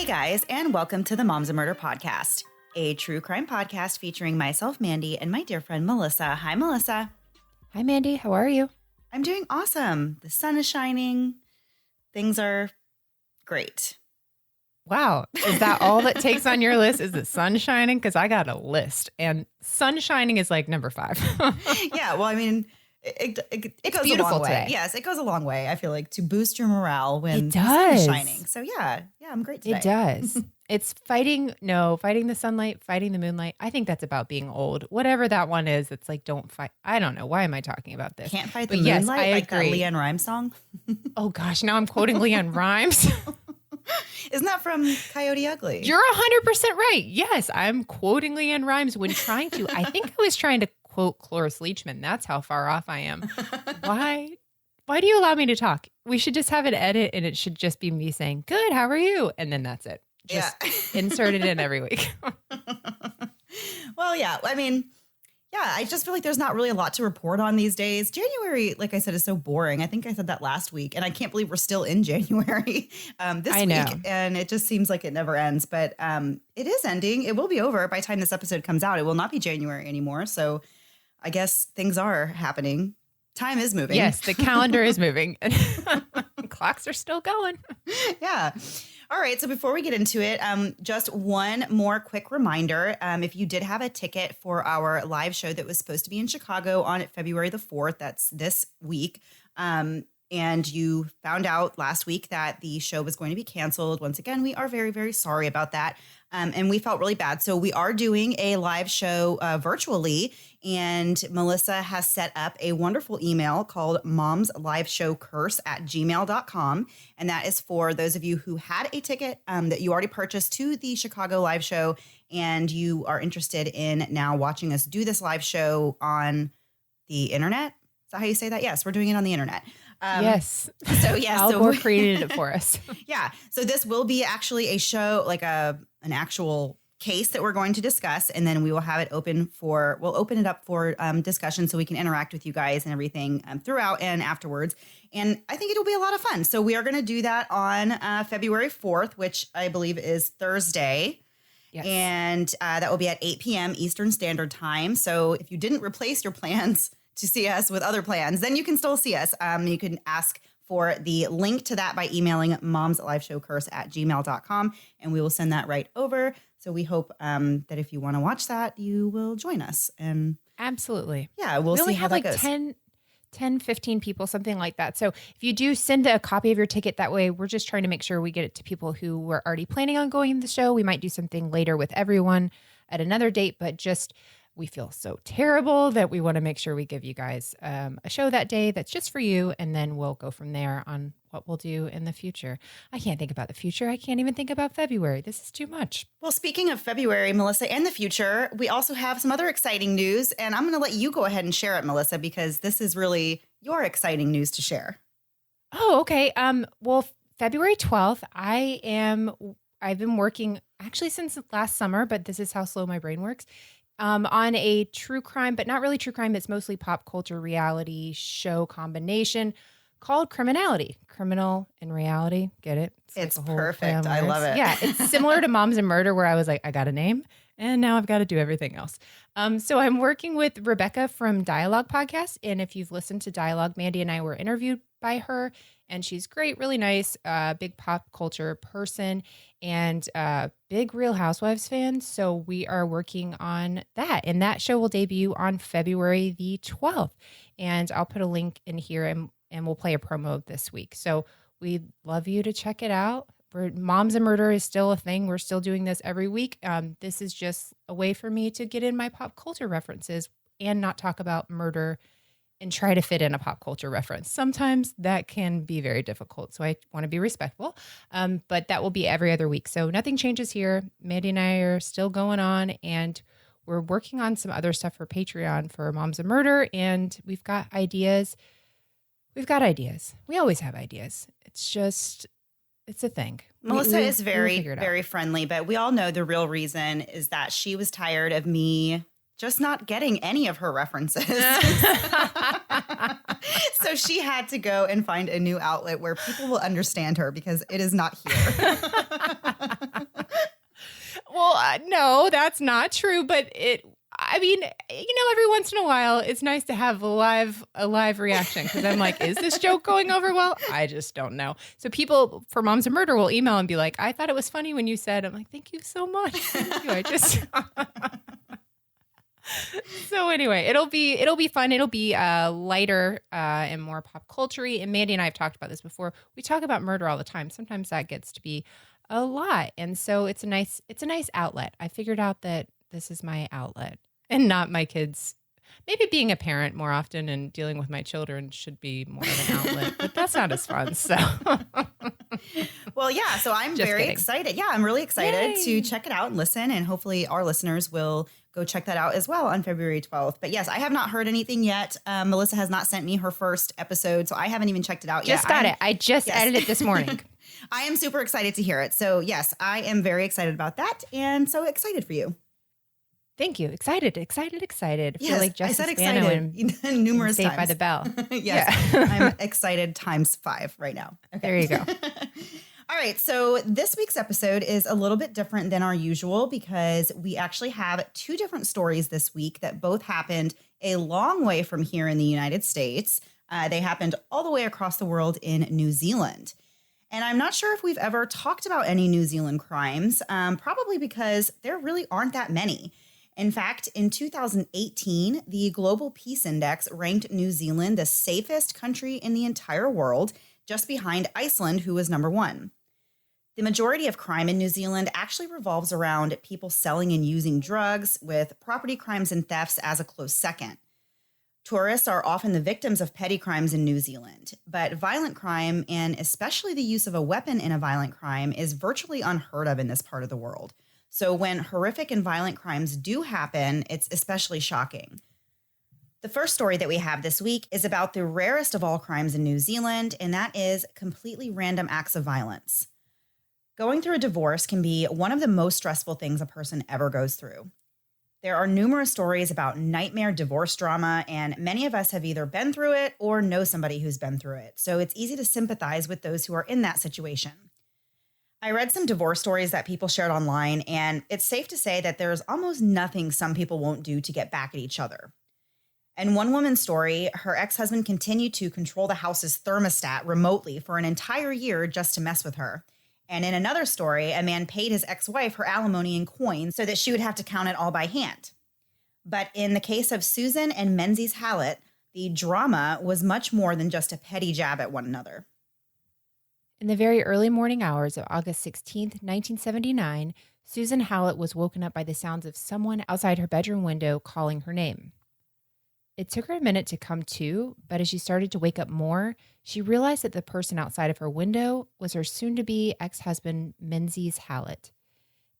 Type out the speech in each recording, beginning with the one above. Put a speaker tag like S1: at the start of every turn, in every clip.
S1: Hey guys, and welcome to the Moms of Murder podcast, a true crime podcast featuring myself, Mandy, and my dear friend, Melissa. Hi, Melissa.
S2: Hi, Mandy. How are you?
S1: I'm doing awesome. The sun is shining. Things are great.
S2: Wow. Is that all that takes on your list? Is the sun shining? Because I got a list, and sun shining is like number 5.
S1: Yeah, well, I mean, it goes
S2: beautiful
S1: a long way.
S2: today.
S1: Yes, it goes a long way, I feel like, to boost your morale when
S2: It
S1: the sun is
S2: does.
S1: shining. So yeah, I'm great today.
S2: It does. It's fighting the sunlight, fighting the moonlight. I think that's about being old. Whatever that one is, it's like, don't fight. I don't know. Why am I talking about this?
S1: Can't fight the
S2: But yes,
S1: moonlight,
S2: I
S1: like that
S2: agree.
S1: Leanne Rimes song.
S2: Oh gosh, now I'm quoting Leanne Rimes.
S1: Isn't that from Coyote Ugly?
S2: You're 100% right. Yes, I'm quoting Leanne Rimes when trying to. I think I was trying to quote Cloris Leachman. That's how far off I am. Why do you allow me to talk? We should just have an edit, and it should just be me saying, "Good, how are you?" And then that's it. Just insert it in every week.
S1: Well, yeah. I mean, yeah, I just feel like there's not really a lot to report on these days. January, like I said, is so boring. I think I said that last week, and I can't believe we're still in January this week. And it just seems like it never ends. But it is ending. It will be over by the time this episode comes out. It will not be January anymore. So I guess things are happening. Time is moving.
S2: Yes, the calendar is moving. Clocks are still going.
S1: Yeah. All right. So before we get into it, just one more quick reminder. If you did have a ticket for our live show that was supposed to be in Chicago on February the 4th, that's this week, and you found out last week that the show was going to be canceled, once again, we are very, very sorry about that. And we felt really bad. So we are doing a live show virtually. And Melissa has set up a wonderful email called momsliveshowcurse@gmail.com. And that is for those of you who had a ticket that you already purchased to the Chicago live show. And you are interested in now watching us do this live show on the internet. Is that how you say that? Yes, we're doing it on the internet.
S2: Yes.
S1: So yes,
S2: Al Gore created it for us.
S1: Yeah. So this will be actually a show, like an actual case that we're going to discuss, and then we will have it we'll open it up for discussion so we can interact with you guys and everything throughout and afterwards. And I think it'll be a lot of fun. So we are going to do that on February 4th, which I believe is Thursday. Yes. And that will be at 8 p.m. Eastern Standard Time. So if you didn't replace your plans to see us with other plans, then you can still see us. You can ask for the link to that by emailing momsliveshowcurse@gmail.com, and we will send that right over. So we hope that if you want to watch that, you will join us. And
S2: absolutely.
S1: Yeah, we'll see how that goes.
S2: 10, 15 people, something like that. So if you do send a copy of your ticket that way, we're just trying to make sure we get it to people who were already planning on going to the show. We might do something later with everyone at another date, but just we feel so terrible that we want to make sure we give you guys a show that day that's just for you. And then we'll go from there on what we'll do in the future. I can't think about the future. I can't even think about February. This is too much.
S1: Well, speaking of February, Melissa, and the future, we also have some other exciting news. And I'm going to let you go ahead and share it, Melissa, because this is really your exciting news to share.
S2: Oh, okay. Well, February 12th, I've been working actually since last summer, but this is how slow my brain works. On a true crime, but not really true crime. It's mostly pop culture reality show combination called Criminality. Criminal and reality. Get it?
S1: It's perfect. I love it.
S2: Yeah. It's similar to Moms and Murder, where I was like, I got a name and now I've got to do everything else. So I'm working with Rebecca from Dialogue Podcast. And if you've listened to Dialogue, Mandy and I were interviewed by her, and she's great, really nice, big pop culture person, and big Real Housewives fan. So we are working on that. And that show will debut on February the 12th. And I'll put a link in here, and we'll play a promo this week. So we'd love you to check it out. Moms and Murder is still a thing. We're still doing this every week. This is just a way for me to get in my pop culture references and not talk about murder and try to fit in a pop culture reference. Sometimes that can be very difficult. So I want to be respectful. But that will be every other week. So nothing changes here. Mandy and I are still going on, and we're working on some other stuff for Patreon for Moms and Murder. And we've got ideas. We always have ideas. It's a thing.
S1: Melissa is very, very friendly, but we all know the real reason is that she was tired of me just not getting any of her references. So she had to go and find a new outlet where people will understand her, because it is not here.
S2: Well, no, that's not true. But every once in a while, it's nice to have a live reaction because I'm like, is this joke going over well? I just don't know. So people for Moms of Murder will email and be like, I thought it was funny when you said, I'm like, thank you so much. Thank you. I just. So anyway, it'll be fun. It'll be lighter and more pop culture-y. And Mandy and I have talked about this before. We talk about murder all the time. Sometimes that gets to be a lot, and so it's a nice outlet. I figured out that this is my outlet and not my kids. Maybe being a parent more often and dealing with my children should be more of an outlet, but that's not as fun. So,
S1: well, yeah. So I'm
S2: Just
S1: very
S2: kidding.
S1: excited. Yeah, I'm really excited
S2: Yay.
S1: to check it out and listen, and hopefully our listeners will go check that out as well on February 12th. But yes, I have not heard anything yet. Melissa has not sent me her first episode, so I haven't even checked it out yet.
S2: Just got it. I just edited it this morning.
S1: I am super excited to hear it. So yes, I am very excited about that, and so excited for you.
S2: Thank you. Excited. I feel
S1: Yes,
S2: like
S1: I
S2: Justice
S1: said
S2: Spano
S1: excited numerous
S2: Saved
S1: times.
S2: by the Bell.
S1: Yes,
S2: Yeah.
S1: I'm excited times 5 right now. Okay.
S2: There you go.
S1: All right, so this week's episode is a little bit different than our usual because we actually have 2 different stories this week that both happened a long way from here in the United States. They happened all the way across the world in New Zealand. And I'm not sure if we've ever talked about any New Zealand crimes, probably because there really aren't that many. In fact, in 2018, the Global Peace Index ranked New Zealand the safest country in the entire world, just behind Iceland, who was number 1. The majority of crime in New Zealand actually revolves around people selling and using drugs, with property crimes and thefts as a close second. Tourists are often the victims of petty crimes in New Zealand, but violent crime, and especially the use of a weapon in a violent crime, is virtually unheard of in this part of the world. So when horrific and violent crimes do happen, it's especially shocking. The first story that we have this week is about the rarest of all crimes in New Zealand, and that is completely random acts of violence. Going through a divorce can be one of the most stressful things a person ever goes through. There are numerous stories about nightmare divorce drama, and many of us have either been through it or know somebody who's been through it, so it's easy to sympathize with those who are in that situation. I read some divorce stories that people shared online, and it's safe to say that there's almost nothing some people won't do to get back at each other. In one woman's story, her ex-husband continued to control the house's thermostat remotely for an entire year just to mess with her. And in another story, a man paid his ex-wife her alimony in coins so that she would have to count it all by hand. But in the case of Susan and Menzies Hallett, the drama was much more than just a petty jab at one another.
S2: In the very early morning hours of August 16th, 1979, Susan Hallett was woken up by the sounds of someone outside her bedroom window calling her name. It took her a minute to come to, but as she started to wake up more, she realized that the person outside of her window was her soon-to-be ex-husband, Menzies Hallett.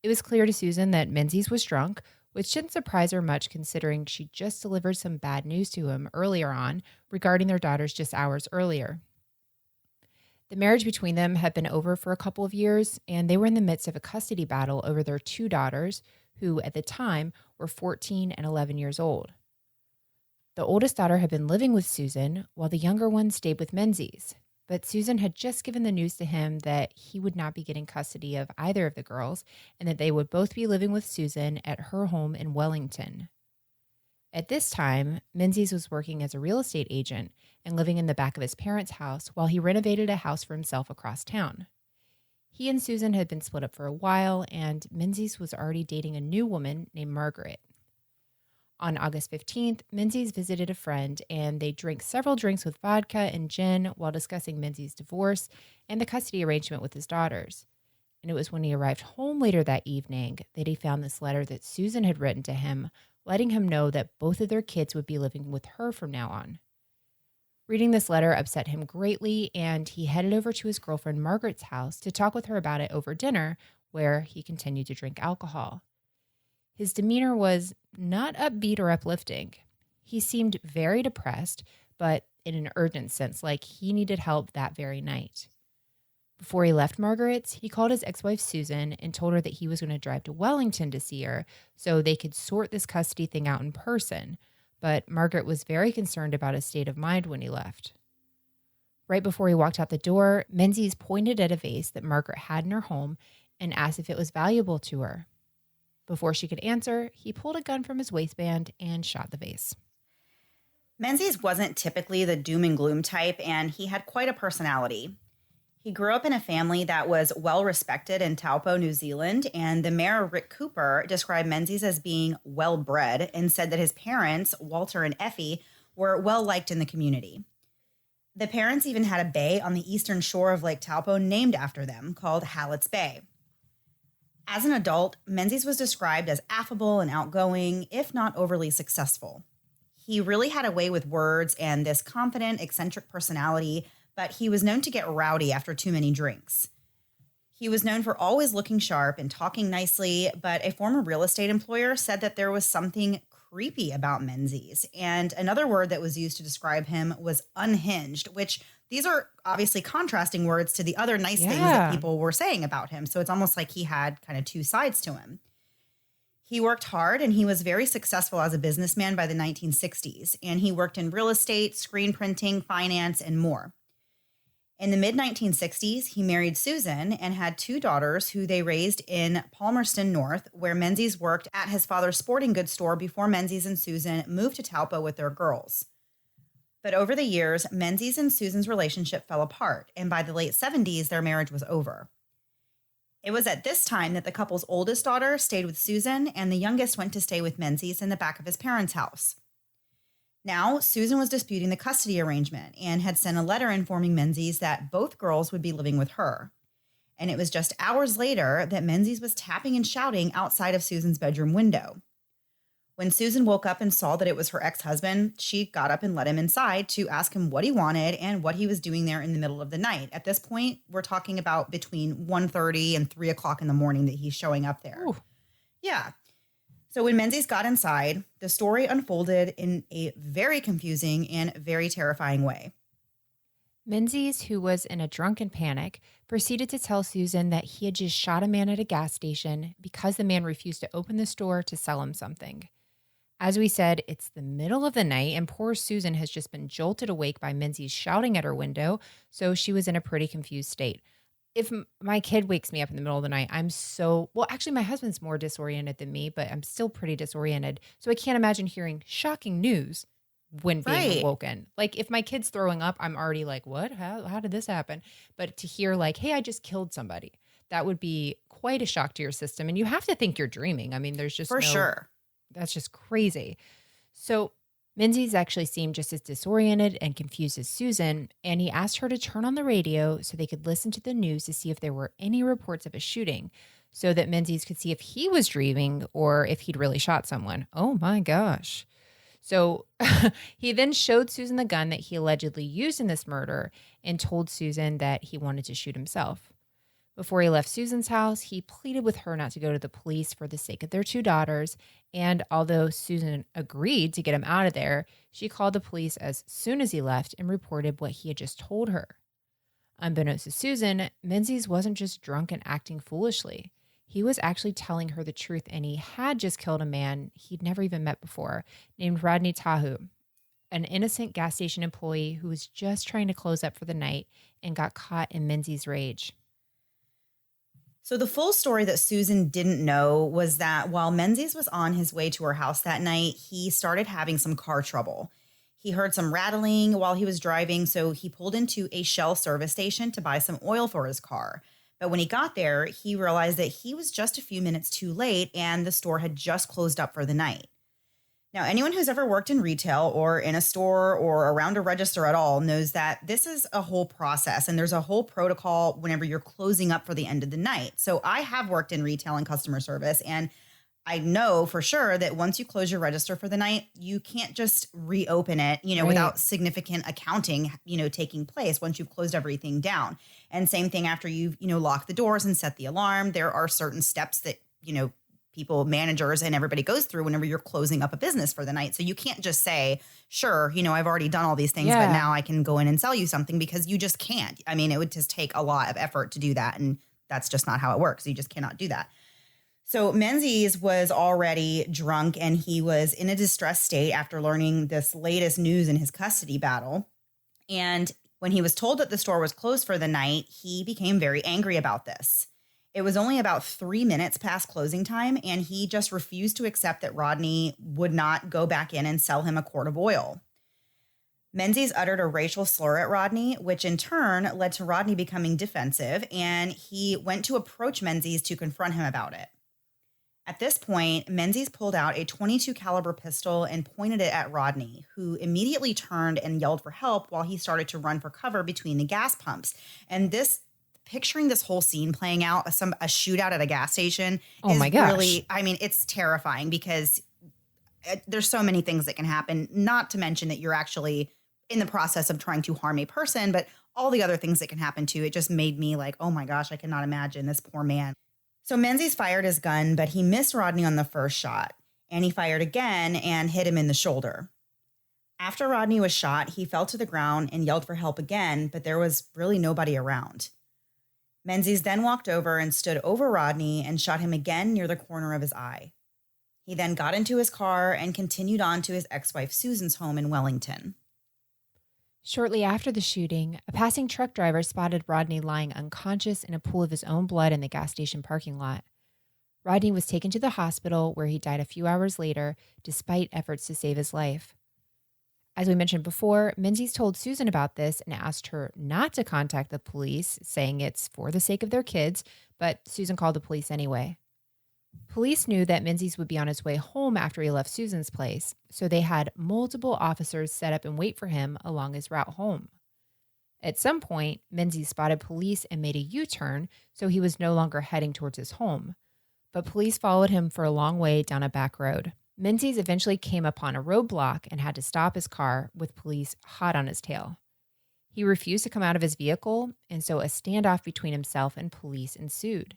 S2: It was clear to Susan that Menzies was drunk, which didn't surprise her much considering she just delivered some bad news to him earlier on regarding their daughters just hours earlier. The marriage between them had been over for a couple of years, and they were in the midst of a custody battle over their 2 daughters, who at the time were 14 and 11 years old. The oldest daughter had been living with Susan, while the younger one stayed with Menzies. But Susan had just given the news to him that he would not be getting custody of either of the girls, and that they would both be living with Susan at her home in Wellington. At this time, Menzies was working as a real estate agent and living in the back of his parents' house while he renovated a house for himself across town. He and Susan had been split up for a while, and Menzies was already dating a new woman named Margaret. On August 15th, Menzies visited a friend, and they drank several drinks with vodka and gin while discussing Menzies' divorce and the custody arrangement with his daughters. And it was when he arrived home later that evening that he found this letter that Susan had written to him, letting him know that both of their kids would be living with her from now on. Reading this letter upset him greatly, and he headed over to his girlfriend Margaret's house to talk with her about it over dinner, where he continued to drink alcohol. His demeanor was not upbeat or uplifting. He seemed very depressed, but in an urgent sense, like he needed help that very night. Before he left Margaret's, he called his ex-wife Susan and told her that he was going to drive to Wellington to see her so they could sort this custody thing out in person. But Margaret was very concerned about his state of mind when he left. Right before he walked out the door, Menzies pointed at a vase that Margaret had in her home and asked if it was valuable to her. Before she could answer, he pulled a gun from his waistband and shot the vase.
S1: Menzies wasn't typically the doom and gloom type, and he had quite a personality. He grew up in a family that was well respected in Taupo, New Zealand, and the mayor, Rick Cooper, described Menzies as being well bred and said that his parents, Walter and Effie, were well liked in the community. The parents even had a bay on the eastern shore of Lake Taupo named after them, called Hallett's Bay. As an adult, Menzies was described as affable and outgoing, if not overly successful. He really had a way with words and this confident, eccentric personality, but he was known to get rowdy after too many drinks. He was known for always looking sharp and talking nicely, but a former real estate employer said that there was something creepy about Menzies. And another word that was used to describe him was unhinged, which these are obviously contrasting words to the other nice things that people were saying about him. So it's almost like he had kind of two sides to him. He worked hard and he was very successful as a businessman by the 1960s. And he worked in real estate, screen printing, finance, and more. In the mid-1960s, he married Susan and had two daughters who they raised in Palmerston North, where Menzies worked at his father's sporting goods store before Menzies and Susan moved to Taupo with their girls. But over the years, Menzies and Susan's relationship fell apart, and by the late 70s, their marriage was over. It was at this time that the couple's oldest daughter stayed with Susan, and the youngest went to stay with Menzies in the back of his parents' house. Now, Susan was disputing the custody arrangement and had sent a letter informing Menzies that both girls would be living with her. And it was just hours later that Menzies was tapping and shouting outside of Susan's bedroom window. When Susan woke up and saw that it was her ex-husband, she got up and let him inside to ask him what he wanted and what he was doing there in the middle of the night. At this point, we're talking about between 1:30 and 3 o'clock in the morning that he's showing up there.
S2: Ooh.
S1: Yeah. So when Menzies got inside, the story unfolded in a very confusing and very terrifying way.
S2: Menzies, who was in a drunken panic, proceeded to tell Susan that he had just shot a man at a gas station because the man refused to open the store to sell him something. As we said, it's the middle of the night and poor Susan has just been jolted awake by Menzies shouting at her window, so she was in a pretty confused state. If my kid wakes me up in the middle of the night, actually my husband's more disoriented than me, but I'm still pretty disoriented. So I can't imagine hearing shocking news when being awoken. Like if my kid's throwing up, I'm already like, what? How did this happen? But to hear like, hey, I just killed somebody, that would be quite a shock to your system. And you have to think you're dreaming. I mean, there's just
S1: sure.
S2: That's just crazy. So Menzies actually seemed just as disoriented and confused as Susan, and he asked her to turn on the radio so they could listen to the news to see if there were any reports of a shooting, so that Menzies could see if he was dreaming or if he'd really shot someone. Oh my gosh. So he then showed Susan the gun that he allegedly used in this murder and told Susan that he wanted to shoot himself. Before he left Susan's house, he pleaded with her not to go to the police for the sake of their two daughters. And although Susan agreed to get him out of there, she called the police as soon as he left and reported what he had just told her. Unbeknownst to Susan, Menzies wasn't just drunk and acting foolishly. He was actually telling her the truth, and he had just killed a man he'd never even met before, named Rodney Tahu, an innocent gas station employee who was just trying to close up for the night and got caught in Menzies' rage.
S1: So the full story that Susan didn't know was that while Menzies was on his way to her house that night, he started having some car trouble. He heard some rattling while he was driving, so he pulled into a Shell service station to buy some oil for his car. But when he got there, he realized that he was just a few minutes too late and the store had just closed up for the night. Now, anyone who's ever worked in retail or in a store or around a register at all knows that this is a whole process and there's a whole protocol whenever you're closing up for the end of the night. So I have worked in retail and customer service, and I know for sure that once you close your register for the night, you can't just reopen it,
S2: Right.
S1: without significant accounting, taking place once you've closed everything down. And same thing after you've, locked the doors and set the alarm. There are certain steps that, people, managers, and everybody goes through whenever you're closing up a business for the night. So you can't just say, sure, I've already done all these things, but now I can go in and sell you something, because you just can't. I mean, it would just take a lot of effort to do that. And that's just not how it works. You just cannot do that. So Menzies was already drunk and he was in a distressed state after learning this latest news in his custody battle. And when he was told that the store was closed for the night, he became very angry about this. It was only about 3 minutes past closing time, and he just refused to accept that Rodney would not go back in and sell him a quart of oil. Menzies uttered a racial slur at Rodney, which in turn led to Rodney becoming defensive, and he went to approach Menzies to confront him about it. At this point, Menzies pulled out a .22 caliber pistol and pointed it at Rodney, who immediately turned and yelled for help while he started to run for cover between the gas pumps. And picturing this whole scene playing out, a shootout at a gas station,
S2: Oh my gosh.
S1: really, it's terrifying because there's so many things that can happen, not to mention that you're actually in the process of trying to harm a person, but all the other things that can happen too. It just made me like, oh my gosh, I cannot imagine this poor man. So Menzies fired his gun, but he missed Rodney on the first shot, and he fired again and hit him in the shoulder. After Rodney was shot, he fell to the ground and yelled for help again, but there was really nobody around. Menzies then walked over and stood over Rodney and shot him again near the corner of his eye. He then got into his car and continued on to his ex-wife Susan's home in Wellington.
S2: Shortly after the shooting, a passing truck driver spotted Rodney lying unconscious in a pool of his own blood in the gas station parking lot. Rodney was taken to the hospital where he died a few hours later, despite efforts to save his life. As we mentioned before, Menzies told Susan about this and asked her not to contact the police, saying it's for the sake of their kids, but Susan called the police anyway. Police knew that Menzies would be on his way home after he left Susan's place, so they had multiple officers set up and wait for him along his route home. At some point, Menzies spotted police and made a U-turn, so he was no longer heading towards his home. But police followed him for a long way down a back road. Menzies eventually came upon a roadblock and had to stop his car with police hot on his tail. He refused to come out of his vehicle, and so a standoff between himself and police ensued.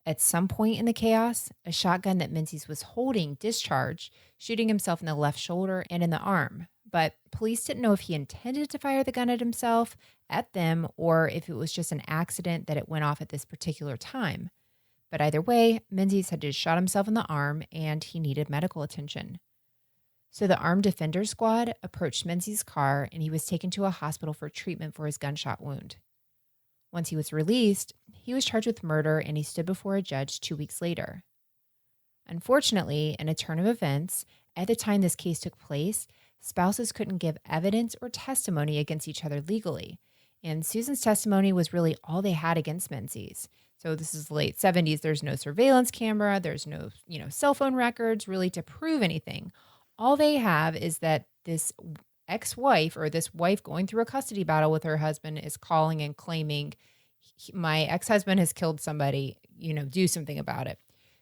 S2: At some point in the chaos, a shotgun that Menzies was holding discharged, shooting himself in the left shoulder and in the arm. But police didn't know if he intended to fire the gun at himself, at them, or if it was just an accident that it went off at this particular time. But either way, Menzies had just shot himself in the arm and he needed medical attention. So the Armed Defender Squad approached Menzies' car and he was taken to a hospital for treatment for his gunshot wound. Once he was released, he was charged with murder and he stood before a judge 2 weeks later. Unfortunately, in a turn of events, at the time this case took place, spouses couldn't give evidence or testimony against each other legally, and Susan's testimony was really all they had against Menzies. So this is the late 70s. There's no surveillance camera. There's no, cell phone records really to prove anything. All they have is that this ex-wife or this wife going through a custody battle with her husband is calling and claiming, my ex-husband has killed somebody, do something about it.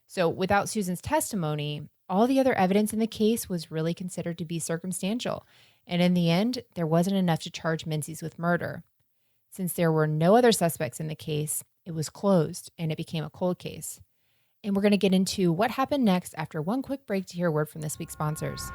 S2: So without Susan's testimony, all the other evidence in the case was really considered to be circumstantial. And in the end, there wasn't enough to charge Menzies with murder. Since there were no other suspects in the case, it was closed and it became a cold case. And we're going to get into what happened next after one quick break to hear a word from this week's sponsors.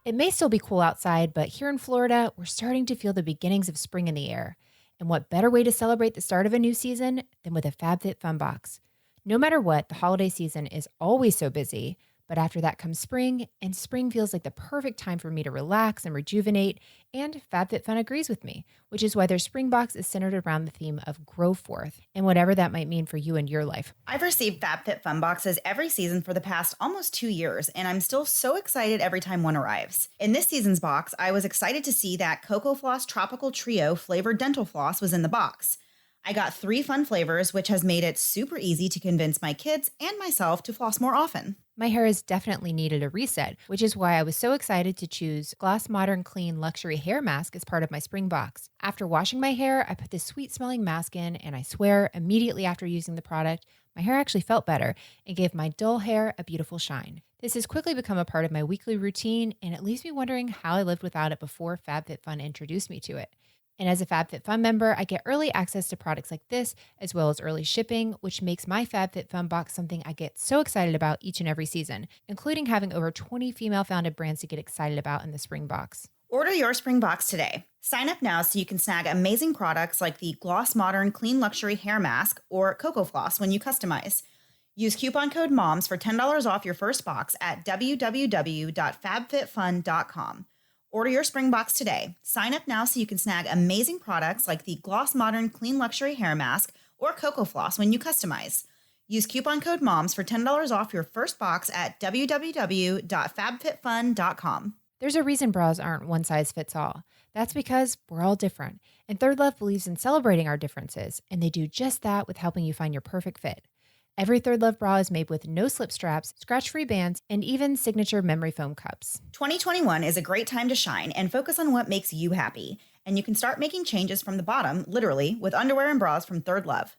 S2: It may still be cool outside, but here in Florida, we're starting to feel the beginnings of spring in the air. And what better way to celebrate the start of a new season than with a FabFitFun box? No matter what, the holiday season is always so busy, but after that comes spring, and spring feels like the perfect time for me to relax and rejuvenate, and FabFitFun agrees with me, which is why their spring box is centered around the theme of grow forth, and whatever that might mean for you and your life.
S1: I've received FabFitFun boxes every season for the past almost 2 years, and I'm still so excited every time one arrives. In this season's box, I was excited to see that Cocoa Floss Tropical Trio flavored dental floss was in the box. I got 3 fun flavors, which has made it super easy to convince my kids and myself to floss more often.
S2: My hair has definitely needed a reset, which is why I was so excited to choose Gloss Modern Clean Luxury Hair Mask as part of my spring box. After washing my hair, I put this sweet-smelling mask in, and I swear, immediately after using the product, my hair actually felt better and gave my dull hair a beautiful shine. This has quickly become a part of my weekly routine, and it leaves me wondering how I lived without it before FabFitFun introduced me to it. And as a FabFitFun member, I get early access to products like this, as well as early shipping, which makes my FabFitFun box something I get so excited about each and every season, including having over 20 female-founded brands to get excited about in the spring box.
S1: Order your spring box today. Sign up now so you can snag amazing products like the Gloss Modern Clean Luxury Hair Mask or Cocoa Floss when you customize. Use coupon code MOMS for $10 off your first box at www.fabfitfun.com. Order your spring box today. Sign up now so you can snag amazing products like the Gloss Modern Clean Luxury Hair Mask or Cocoa Floss when you customize. Use coupon code MOMS for $10 off your first box at www.fabfitfun.com.
S2: There's a reason bras aren't one size fits all. That's because we're all different. And Third Love believes in celebrating our differences, and they do just that with helping you find your perfect fit. Every Third Love bra is made with no slip straps, scratch-free bands, and even signature memory foam cups.
S1: 2021 is a great time to shine and focus on what makes you happy. And you can start making changes from the bottom, literally, with underwear and bras from Third Love.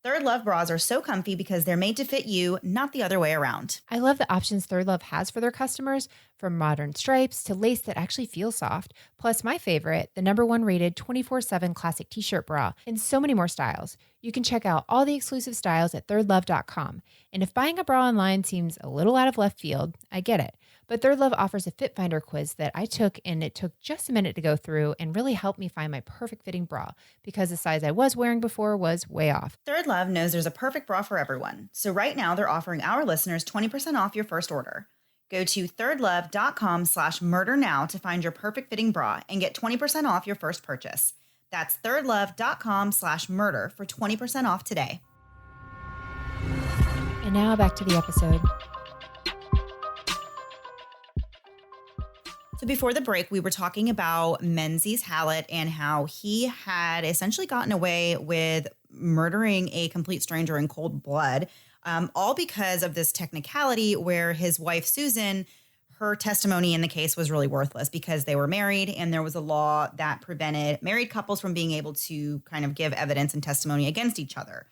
S1: Third Love bras are so comfy because they're made to fit you, not the other way around.
S2: I love the options Third Love has for their customers, from modern stripes to lace that actually feels soft, plus my favorite, the #1 rated 24/7 classic t-shirt bra, and so many more styles. You can check out all the exclusive styles at thirdlove.com. And if buying a bra online seems a little out of left field, I get it. But Third Love offers a Fit Finder quiz that I took, and it took just a minute to go through and really helped me find my perfect fitting bra because the size I was wearing before was way off.
S1: Third Love knows there's a perfect bra for everyone. So right now they're offering our listeners 20% off your first order. Go to thirdlove.com/murder now to find your perfect fitting bra and get 20% off your first purchase. That's thirdlove.com/murder for 20% off today.
S2: And now back to the episode.
S1: So before the break, we were talking about Menzies Hallett and how he had essentially gotten away with murdering a complete stranger in cold blood, all because of this technicality where his wife, Susan, her testimony in the case was really worthless because they were married and there was a law that prevented married couples from being able to kind of give evidence and testimony against each other.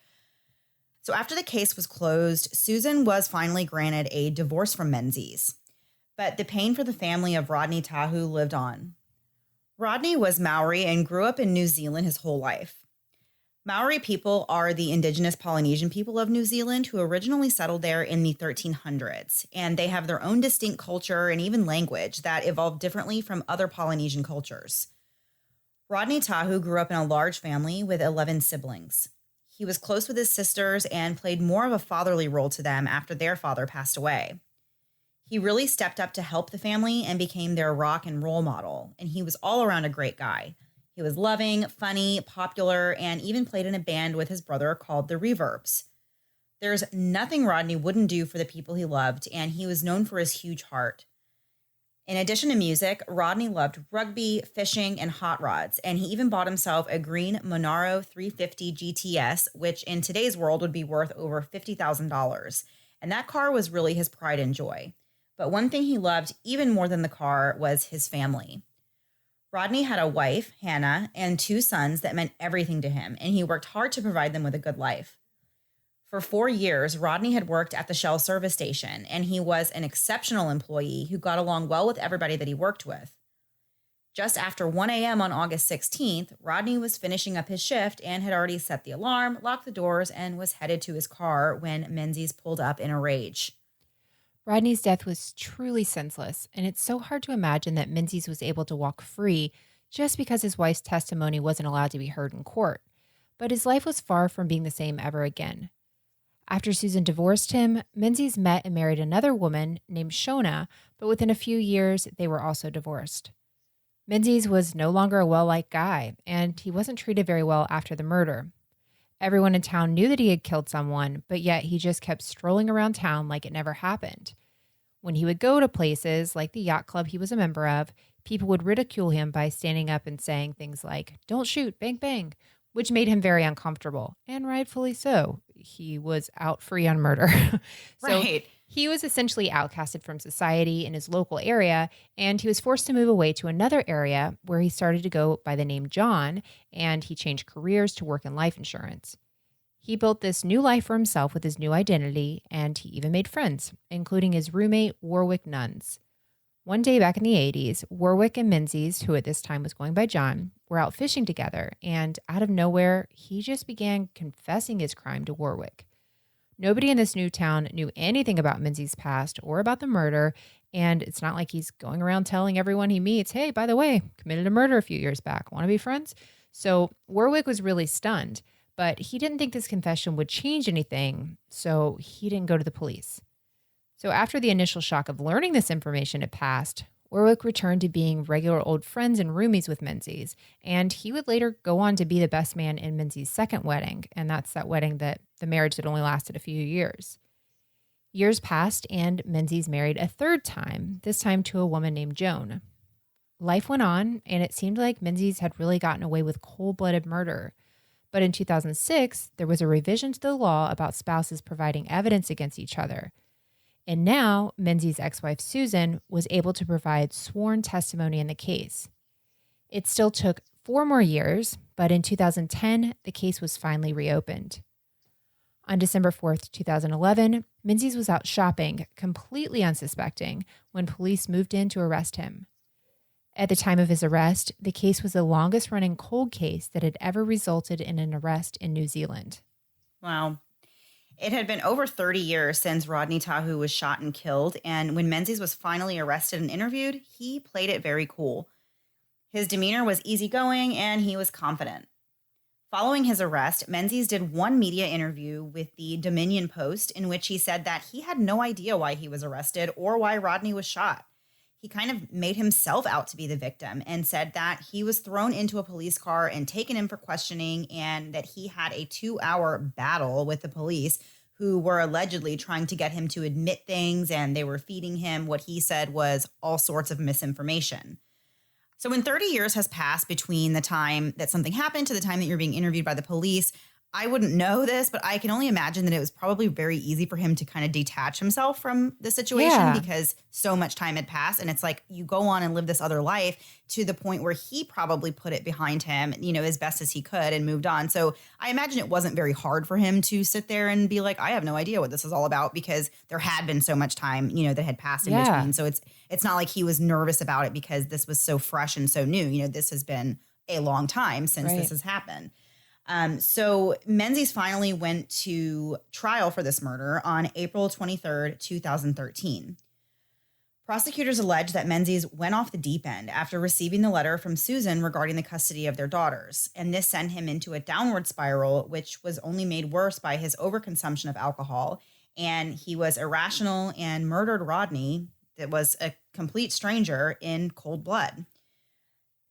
S1: So after the case was closed, Susan was finally granted a divorce from Menzies. But the pain for the family of Rodney Tahu lived on. Rodney was Maori and grew up in New Zealand his whole life. Maori people are the indigenous Polynesian people of New Zealand who originally settled there in the 1300s, and they have their own distinct culture and even language that evolved differently from other Polynesian cultures. Rodney Tahu grew up in a large family with 11 siblings. He was close with his sisters and played more of a fatherly role to them after their father passed away. He really stepped up to help the family and became their rock and roll model, and he was all around a great guy. He was loving, funny, popular, and even played in a band with his brother called the Reverbs. There's nothing Rodney wouldn't do for the people he loved, and he was known for his huge heart. In addition to music, Rodney loved rugby, fishing, and hot rods, and he even bought himself a green Monaro 350 GTS, which in today's world would be worth over $50,000. And that car was really his pride and joy. But one thing he loved even more than the car was his family. Rodney had a wife, Hannah, and 2 sons that meant everything to him, and he worked hard to provide them with a good life. For 4 years, Rodney had worked at the Shell service station, and he was an exceptional employee who got along well with everybody that he worked with. Just after 1 a.m. on August 16th, Rodney was finishing up his shift and had already set the alarm, locked the doors, and was headed to his car when Menzies pulled up in a rage.
S2: Rodney's death was truly senseless, and it's so hard to imagine that Menzies was able to walk free just because his wife's testimony wasn't allowed to be heard in court. But his life was far from being the same ever again. After Susan divorced him, Menzies met and married another woman named Shona, but within a few years, they were also divorced. Menzies was no longer a well-liked guy, and he wasn't treated very well after the murder. Everyone in town knew that he had killed someone, but yet he just kept strolling around town like it never happened. When he would go to places like the yacht club he was a member of, people would ridicule him by standing up and saying things like, "Don't shoot, bang, bang," which made him very uncomfortable, and rightfully so. He was out free on murder.
S1: Right.
S2: He was essentially outcasted from society in his local area, and he was forced to move away to another area where he started to go by the name John, and he changed careers to work in life insurance. He built this new life for himself with his new identity, and he even made friends, including his roommate, Warwick Nuns. One day back in the 80s, Warwick and Menzies, who at this time was going by John, were out fishing together, and out of nowhere, he just began confessing his crime to Warwick. Nobody in this new town knew anything about Menzies' past or about the murder, and it's not like he's going around telling everyone he meets, "Hey, by the way, committed a murder a few years back. Want to be friends?" So Warwick was really stunned, But he didn't think this confession would change anything, so he didn't go to the police. So after the initial shock of learning this information had passed, Warwick returned to being regular old friends and roomies with Menzies, and he would later go on to be the best man in Menzies' second wedding, and that's that wedding that the marriage that only lasted a few years. Years passed, and Menzies married a third time, this time to a woman named Joan. Life went on, and it seemed like Menzies had really gotten away with cold-blooded murder. But in 2006, there was a revision to the law about spouses providing evidence against each other. And now, Menzies' ex-wife Susan was able to provide sworn testimony in the case. It still took 4 more years, but in 2010, the case was finally reopened. On December 4th, 2011, Menzies was out shopping, completely unsuspecting, when police moved in to arrest him. At the time of his arrest, the case was the longest-running cold case that had ever resulted in an arrest in New Zealand.
S1: Wow. It had been over 30 years since Rodney Tahu was shot and killed, and when Menzies was finally arrested and interviewed, he played it very cool. His demeanor was easygoing, and he was confident. Following his arrest, Menzies did one media interview with the Dominion Post in which he said that he had no idea why he was arrested or why Rodney was shot. He kind of made himself out to be the victim and said that he was thrown into a police car and taken in for questioning, and that he had a 2-hour battle with the police who were allegedly trying to get him to admit things, and they were feeding him what he said was all sorts of misinformation. So when 30 years has passed between the time that something happened to the time that you're being interviewed by the police, I wouldn't know this, but I can only imagine that it was probably very easy for him to kind of detach himself from the situation because so much time had passed. And it's like you go on and live this other life to the point where he probably put it behind him, as best as he could and moved on. So I imagine it wasn't very hard for him to sit there and be like, I have no idea what this is all about, because there had been so much time, that had passed in between. So it's not like he was nervous about it because this was so fresh and so new. This has been a long time since this has happened. So Menzies finally went to trial for this murder on April 23rd, 2013. Prosecutors allege that Menzies went off the deep end after receiving the letter from Susan regarding the custody of their daughters, and this sent him into a downward spiral, which was only made worse by his overconsumption of alcohol, and he was irrational and murdered Rodney, that was a complete stranger, in cold blood.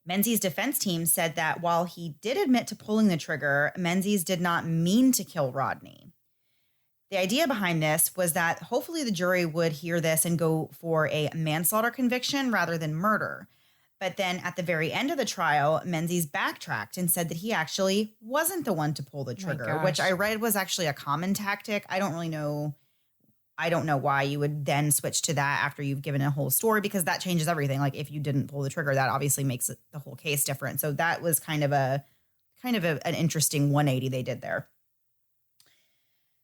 S1: Menzies' defense team said that while he did admit to pulling the trigger, Menzies did not mean to kill Rodney. The idea behind this was that hopefully the jury would hear this and go for a manslaughter conviction rather than murder. But then at the very end of the trial, Menzies backtracked and said that he actually wasn't the one to pull the trigger, which I read was actually a common tactic. I don't know why you would then switch to that after you've given a whole story, because that changes everything. Like if you didn't pull the trigger, that obviously makes the whole case different. So that was kind of an interesting 180 they did there.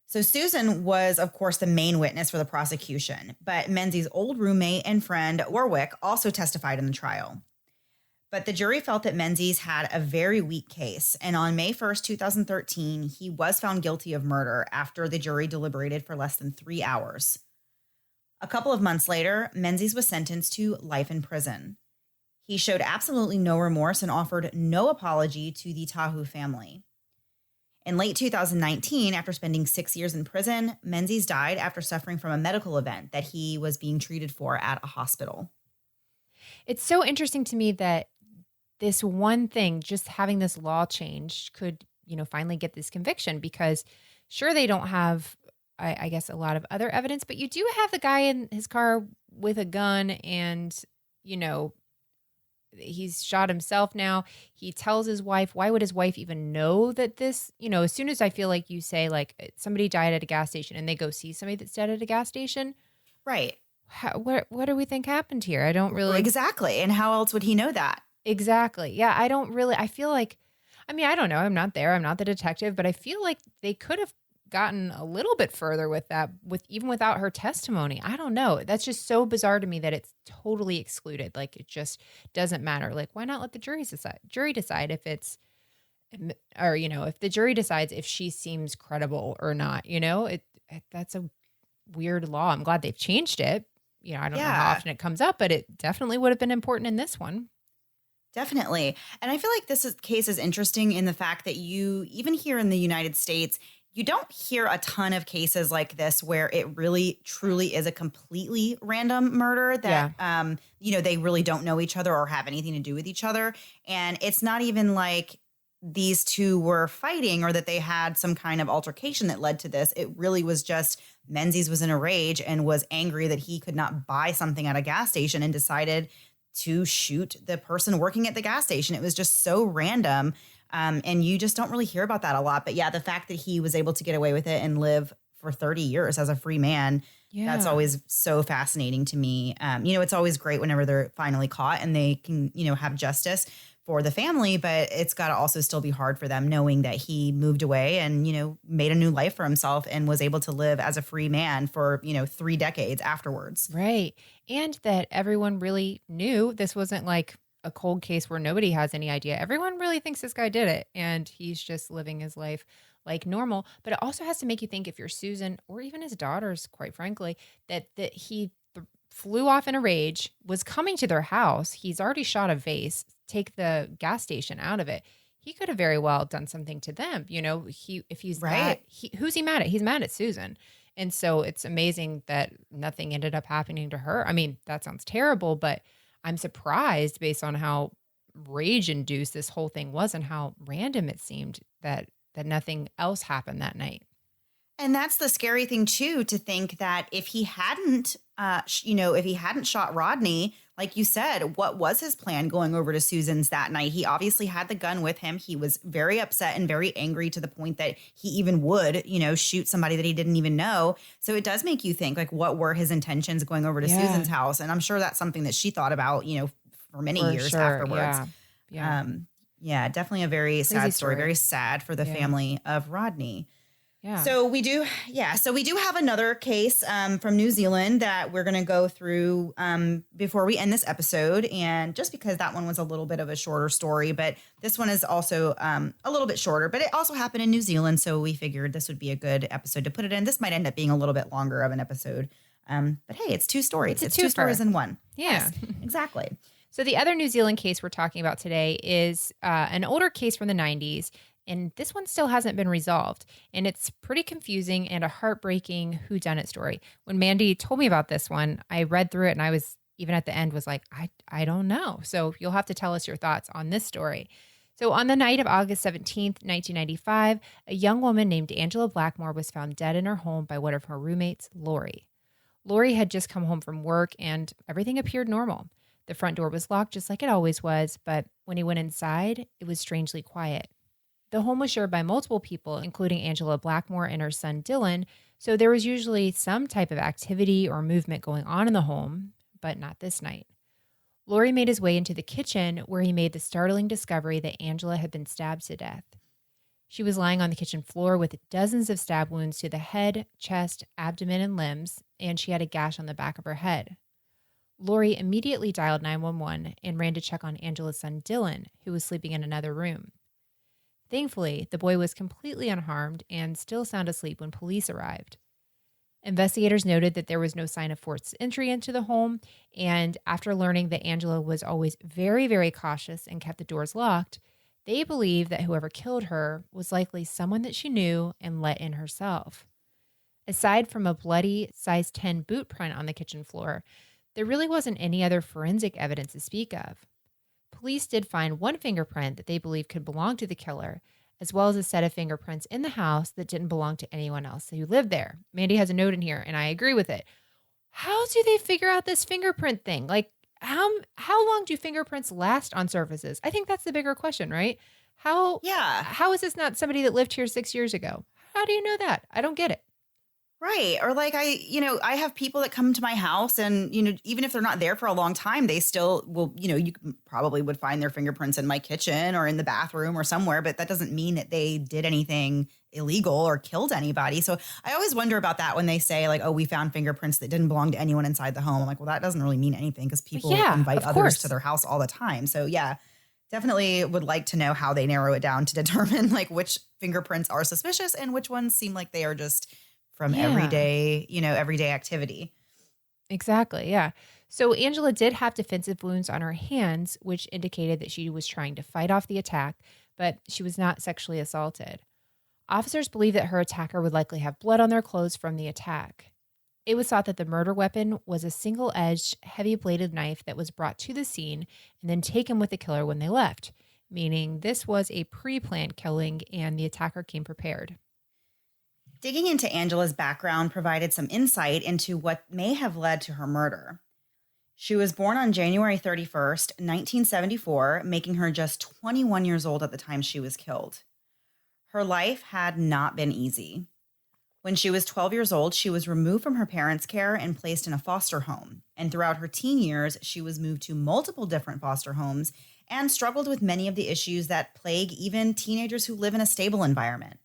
S1: So Susan was, of course, the main witness for the prosecution, but Menzies' old roommate and friend Warwick also testified in the trial. But the jury felt that Menzies had a very weak case, and on May 1st, 2013, he was found guilty of murder after the jury deliberated for less than 3 hours. A couple of months later, Menzies was sentenced to life in prison. He showed absolutely no remorse and offered no apology to the Tahu family. In late 2019, after spending 6 years in prison, Menzies died after suffering from a medical event that he was being treated for at a hospital.
S2: It's so interesting to me that this one thing, just having this law changed, could, finally get this conviction, because sure, they don't have, I guess, a lot of other evidence, but you do have the guy in his car with a gun and, he's shot himself now. He tells his wife. Why would his wife even know that this, as soon as I feel like you say like somebody died at a gas station and they go see somebody that's dead at a gas station.
S1: Right.
S2: What do we think happened here? I don't really.
S1: Exactly. And how else would he know that?
S2: Exactly. Yeah. I feel like, I don't know. I'm not there. I'm not the detective, but I feel like they could have gotten a little bit further with that, even without her testimony. I don't know. That's just so bizarre to me that it's totally excluded. Like it just doesn't matter. Like why not let the jury decide if it's, or, if the jury decides if she seems credible or not, that's a weird law. I'm glad they've changed it. I don't know how often it comes up, but it definitely would have been important in this one.
S1: Definitely. And I feel like case is interesting in the fact that even here in the United States, you don't hear a ton of cases like this where it really truly is a completely random murder that,
S2: Yeah.
S1: they really don't know each other or have anything to do with each other. And it's not even like these two were fighting or that they had some kind of altercation that led to this. It really was just Menzies was in a rage and was angry that he could not buy something at a gas station and decided to shoot the person working at the gas station. It was just so random. And you just don't really hear about that a lot. But yeah, the fact that he was able to get away with it and live for 30 years as a free man, that's always so fascinating to me. It's always great whenever they're finally caught and they can, have justice for the family, but it's got to also still be hard for them knowing that he moved away and, made a new life for himself and was able to live as a free man for, 3 decades afterwards.
S2: Right. And that everyone really knew this wasn't like a cold case where nobody has any idea. Everyone really thinks this guy did it and he's just living his life like normal. But it also has to make you think if you're Susan or even his daughters, quite frankly, that he flew off in a rage, was coming to their house. He's already shot a vase, take the gas station out of it. He could have very well done something to them. If he's
S1: right.
S2: Who's he mad at? He's mad at Susan. And so it's amazing that nothing ended up happening to her. I mean, that sounds terrible, but I'm surprised based on how rage-induced this whole thing was and how random it seemed that nothing else happened that night.
S1: And that's the scary thing too, to think that if he hadn't, shot Rodney, like you said, what was his plan going over to Susan's that night? He obviously had the gun with him. He was very upset and very angry to the point that he even would, shoot somebody that he didn't even know. So it does make you think, like, what were his intentions going over to Susan's house? And I'm sure that's something that she thought about, for many years afterwards. Yeah, definitely a very sad story. Very sad for the family of Rodney.
S2: Yeah.
S1: So we do have another case from New Zealand that we're going to go through before we end this episode. And just because that one was a little bit of a shorter story, but this one is also a little bit shorter, but it also happened in New Zealand. So we figured this would be a good episode to put it in. This might end up being a little bit longer of an episode. But hey, it's two stories. It's two stories in one.
S2: Yeah,
S1: yes, exactly.
S2: So the other New Zealand case we're talking about today is an older case from the 90s. And this one still hasn't been resolved. And it's pretty confusing and a heartbreaking whodunit story. When Mandy told me about this one, I read through it and I was, even at the end, was like, I don't know. So you'll have to tell us your thoughts on this story. So on the night of August 17th, 1995, a young woman named Angela Blackmore was found dead in her home by one of her roommates, Lori. Lori had just come home from work and everything appeared normal. The front door was locked just like it always was, but when he went inside, it was strangely quiet. The home was shared by multiple people, including Angela Blackmore and her son Dylan, so there was usually some type of activity or movement going on in the home, but not this night. Lori made his way into the kitchen where he made the startling discovery that Angela had been stabbed to death. She was lying on the kitchen floor with dozens of stab wounds to the head, chest, abdomen, and limbs, and she had a gash on the back of her head. Lori immediately dialed 911 and ran to check on Angela's son Dylan, who was sleeping in another room. Thankfully, the boy was completely unharmed and still sound asleep when police arrived. Investigators noted that there was no sign of forced entry into the home, and after learning that Angela was always very, very cautious and kept the doors locked, they believed that whoever killed her was likely someone that she knew and let in herself. Aside from a bloody size 10 boot print on the kitchen floor, there really wasn't any other forensic evidence to speak of. Police did find one fingerprint that they believed could belong to the killer, as well as a set of fingerprints in the house that didn't belong to anyone else who lived there. Mandy has a note in here, and I agree with it. How do they figure out this fingerprint thing? Like, how long do fingerprints last on surfaces? I think that's the bigger question, right? How is this not somebody that lived here 6 years ago? How do you know that? I don't get it.
S1: Right. Or like I have people that come to my house and, even if they're not there for a long time, they still will, you probably would find their fingerprints in my kitchen or in the bathroom or somewhere, but that doesn't mean that they did anything illegal or killed anybody. So I always wonder about that when they say like, oh, we found fingerprints that didn't belong to anyone inside the home. I'm like, well, that doesn't really mean anything because people invite others to their house all the time. So yeah, definitely would like to know how they narrow it down to determine like which fingerprints are suspicious and which ones seem like they are just from everyday activity.
S2: Exactly. Yeah. So Angela did have defensive wounds on her hands, which indicated that she was trying to fight off the attack, but she was not sexually assaulted. Officers believe that her attacker would likely have blood on their clothes from the attack. It was thought that the murder weapon was a single-edged, heavy-bladed knife that was brought to the scene and then taken with the killer when they left, meaning this was a pre-planned killing and the attacker came prepared.
S1: Digging into Angela's background provided some insight into what may have led to her murder. She was born on January 31st, 1974, making her just 21 years old at the time she was killed. Her life had not been easy. When she was 12 years old, she was removed from her parents' care and placed in a foster home. And throughout her teen years, she was moved to multiple different foster homes and struggled with many of the issues that plague even teenagers who live in a stable environment.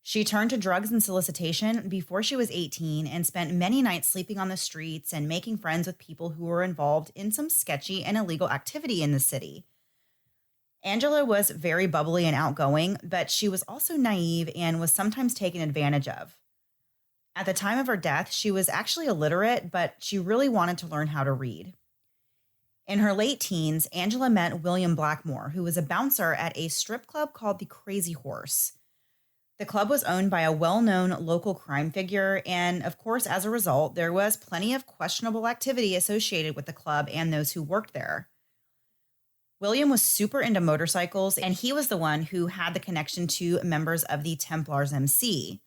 S1: She turned to drugs and solicitation before she was 18 and spent many nights sleeping on the streets and making friends with people who were involved in some sketchy and illegal activity in the city. Angela was very bubbly and outgoing, but she was also naive and was sometimes taken advantage of. At the time of her death, she was actually illiterate, but she really wanted to learn how to read. In her late teens, Angela met William Blackmore, who was a bouncer at a strip club called the Crazy Horse. The club was owned by a well-known local crime figure, and of course, as a result, there was plenty of questionable activity associated with the club and those who worked there. William was super into motorcycles, and he was the one who had the connection to members of the Templars MC.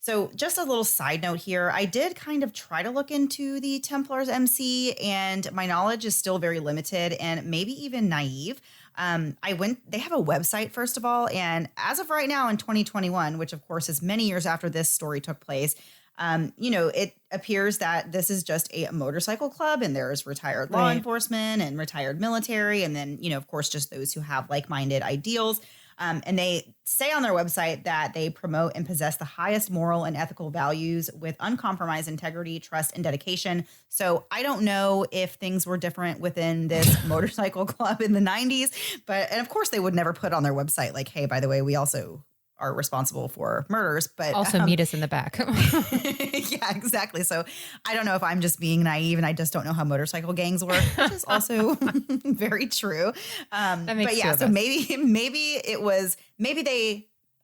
S1: So just a little side note here, I did kind of try to look into the Templars MC, and my knowledge is still very limited and maybe even naive. They have a website, first of all, and as of right now in 2021, which of course is many years after this story took place, it appears that this is just a motorcycle club and there's retired law enforcement and retired military. And then, of course, just those who have like-minded ideals. And they say on their website that they promote and possess the highest moral and ethical values with uncompromised integrity, trust, and dedication. So I don't know if things were different within this motorcycle club in the 90s, and of course they would never put on their website like, hey, by the way, we also are responsible for murders, but
S2: also meet us in the back.
S1: Yeah, exactly. So I don't know if I'm just being naive and I just don't know how motorcycle gangs work, which is also very true.
S2: That makes
S1: but yeah, so
S2: us.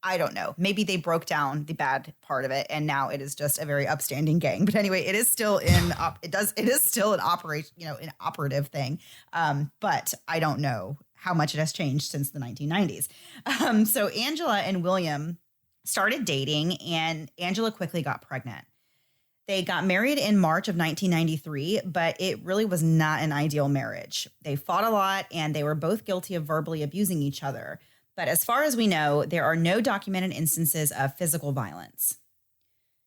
S1: I don't know. Maybe they broke down the bad part of it and now it is just a very upstanding gang. But anyway, it is still an operation, an operative thing. But I don't know how much it has changed since the 1990s. So Angela and William started dating and Angela quickly got pregnant. They got married in March of 1993, but it really was not an ideal marriage. They fought a lot and they were both guilty of verbally abusing each other. But as far as we know, there are no documented instances of physical violence.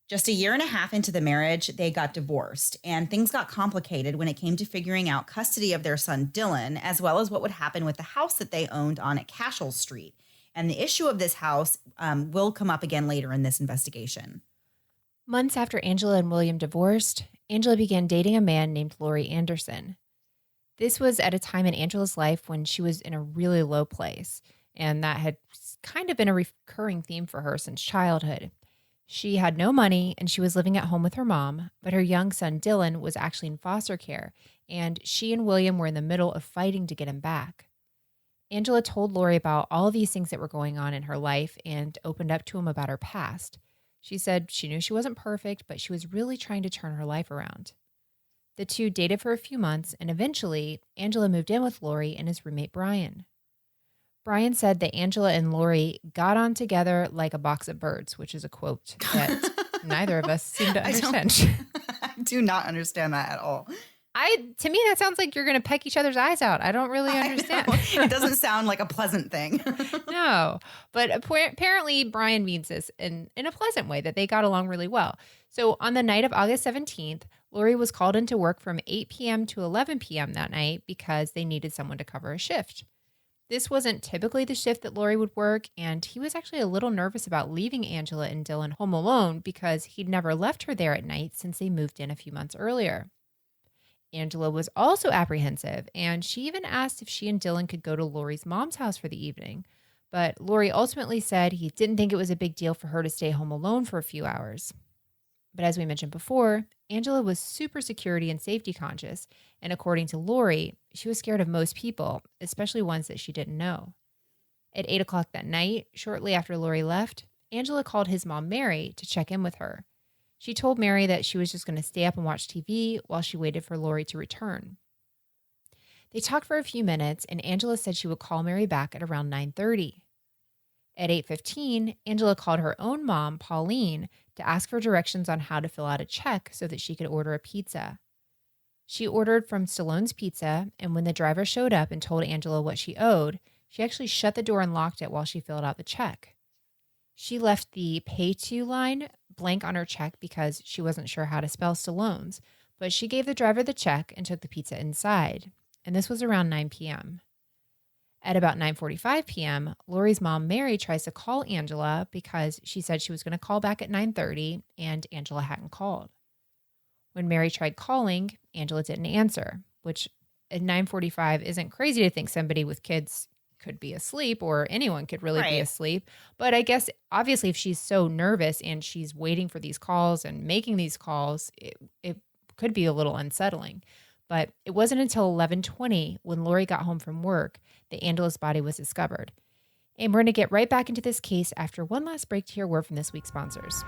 S1: Just a year and a half into the marriage, they got divorced, and things got complicated when it came to figuring out custody of their son, Dylan, as well as what would happen with the house that they owned on Cashel Street. And the issue of this house will come up again later in this investigation.
S2: Months after Angela and William divorced, Angela began dating a man named Laurie Anderson. This was at a time in Angela's life when she was in a really low place, and that had kind of been a recurring theme for her since childhood. She had no money and she was living at home with her mom, but her young son Dylan was actually in foster care, and she and William were in the middle of fighting to get him back. Angela told Laurie about all of these things that were going on in her life and opened up to him about her past. She said she knew she wasn't perfect, but she was really trying to turn her life around. The two dated for a few months, and eventually Angela moved in with Laurie and his roommate Brian. Brian said that Angela and Laurie got on together like a box of birds, which is a quote that neither of us seem to understand.
S1: I do not understand that at all.
S2: To me, that sounds like you're going to peck each other's eyes out. I don't really understand.
S1: It doesn't sound like a pleasant thing.
S2: No, but apparently Brian means this in a pleasant way, that they got along really well. So on the night of August 17th, Laurie was called into work from 8 p.m. to 11 p.m. that night because they needed someone to cover a shift. This wasn't typically the shift that Laurie would work, and he was actually a little nervous about leaving Angela and Dylan home alone because he'd never left her there at night since they moved in a few months earlier. Angela was also apprehensive, and she even asked if she and Dylan could go to Laurie's mom's house for the evening. But Laurie ultimately said he didn't think it was a big deal for her to stay home alone for a few hours. But as we mentioned before, Angela was super security and safety conscious. And according to Lori, she was scared of most people, especially ones that she didn't know. At 8 o'clock that night, shortly after Lori left, Angela called his mom, Mary, to check in with her. She told Mary that she was just going to stay up and watch TV while she waited for Lori to return. They talked for a few minutes, and Angela said she would call Mary back at around 9:30. At 8:15, Angela called her own mom, Pauline, to ask for directions on how to fill out a check so that she could order a pizza. She ordered from Stallone's Pizza, and when the driver showed up and told Angela what she owed, she actually shut the door and locked it while she filled out the check. She left the pay to line blank on her check because she wasn't sure how to spell Stallone's, but she gave the driver the check and took the pizza inside, and this was around 9 p.m. At about 9:45 p.m., Lori's mom, Mary, tries to call Angela because she said she was going to call back at 9:30 and Angela hadn't called. When Mary tried calling, Angela didn't answer, which at 9:45 isn't crazy to think somebody with kids could be asleep, or anyone could really be asleep. But I guess obviously if she's so nervous and she's waiting for these calls and making these calls, it could be a little unsettling. But it wasn't until 11:20 when Lori got home from work that Angela's body was discovered. And we're going to get right back into this case after one last break to hear word from this week's sponsors.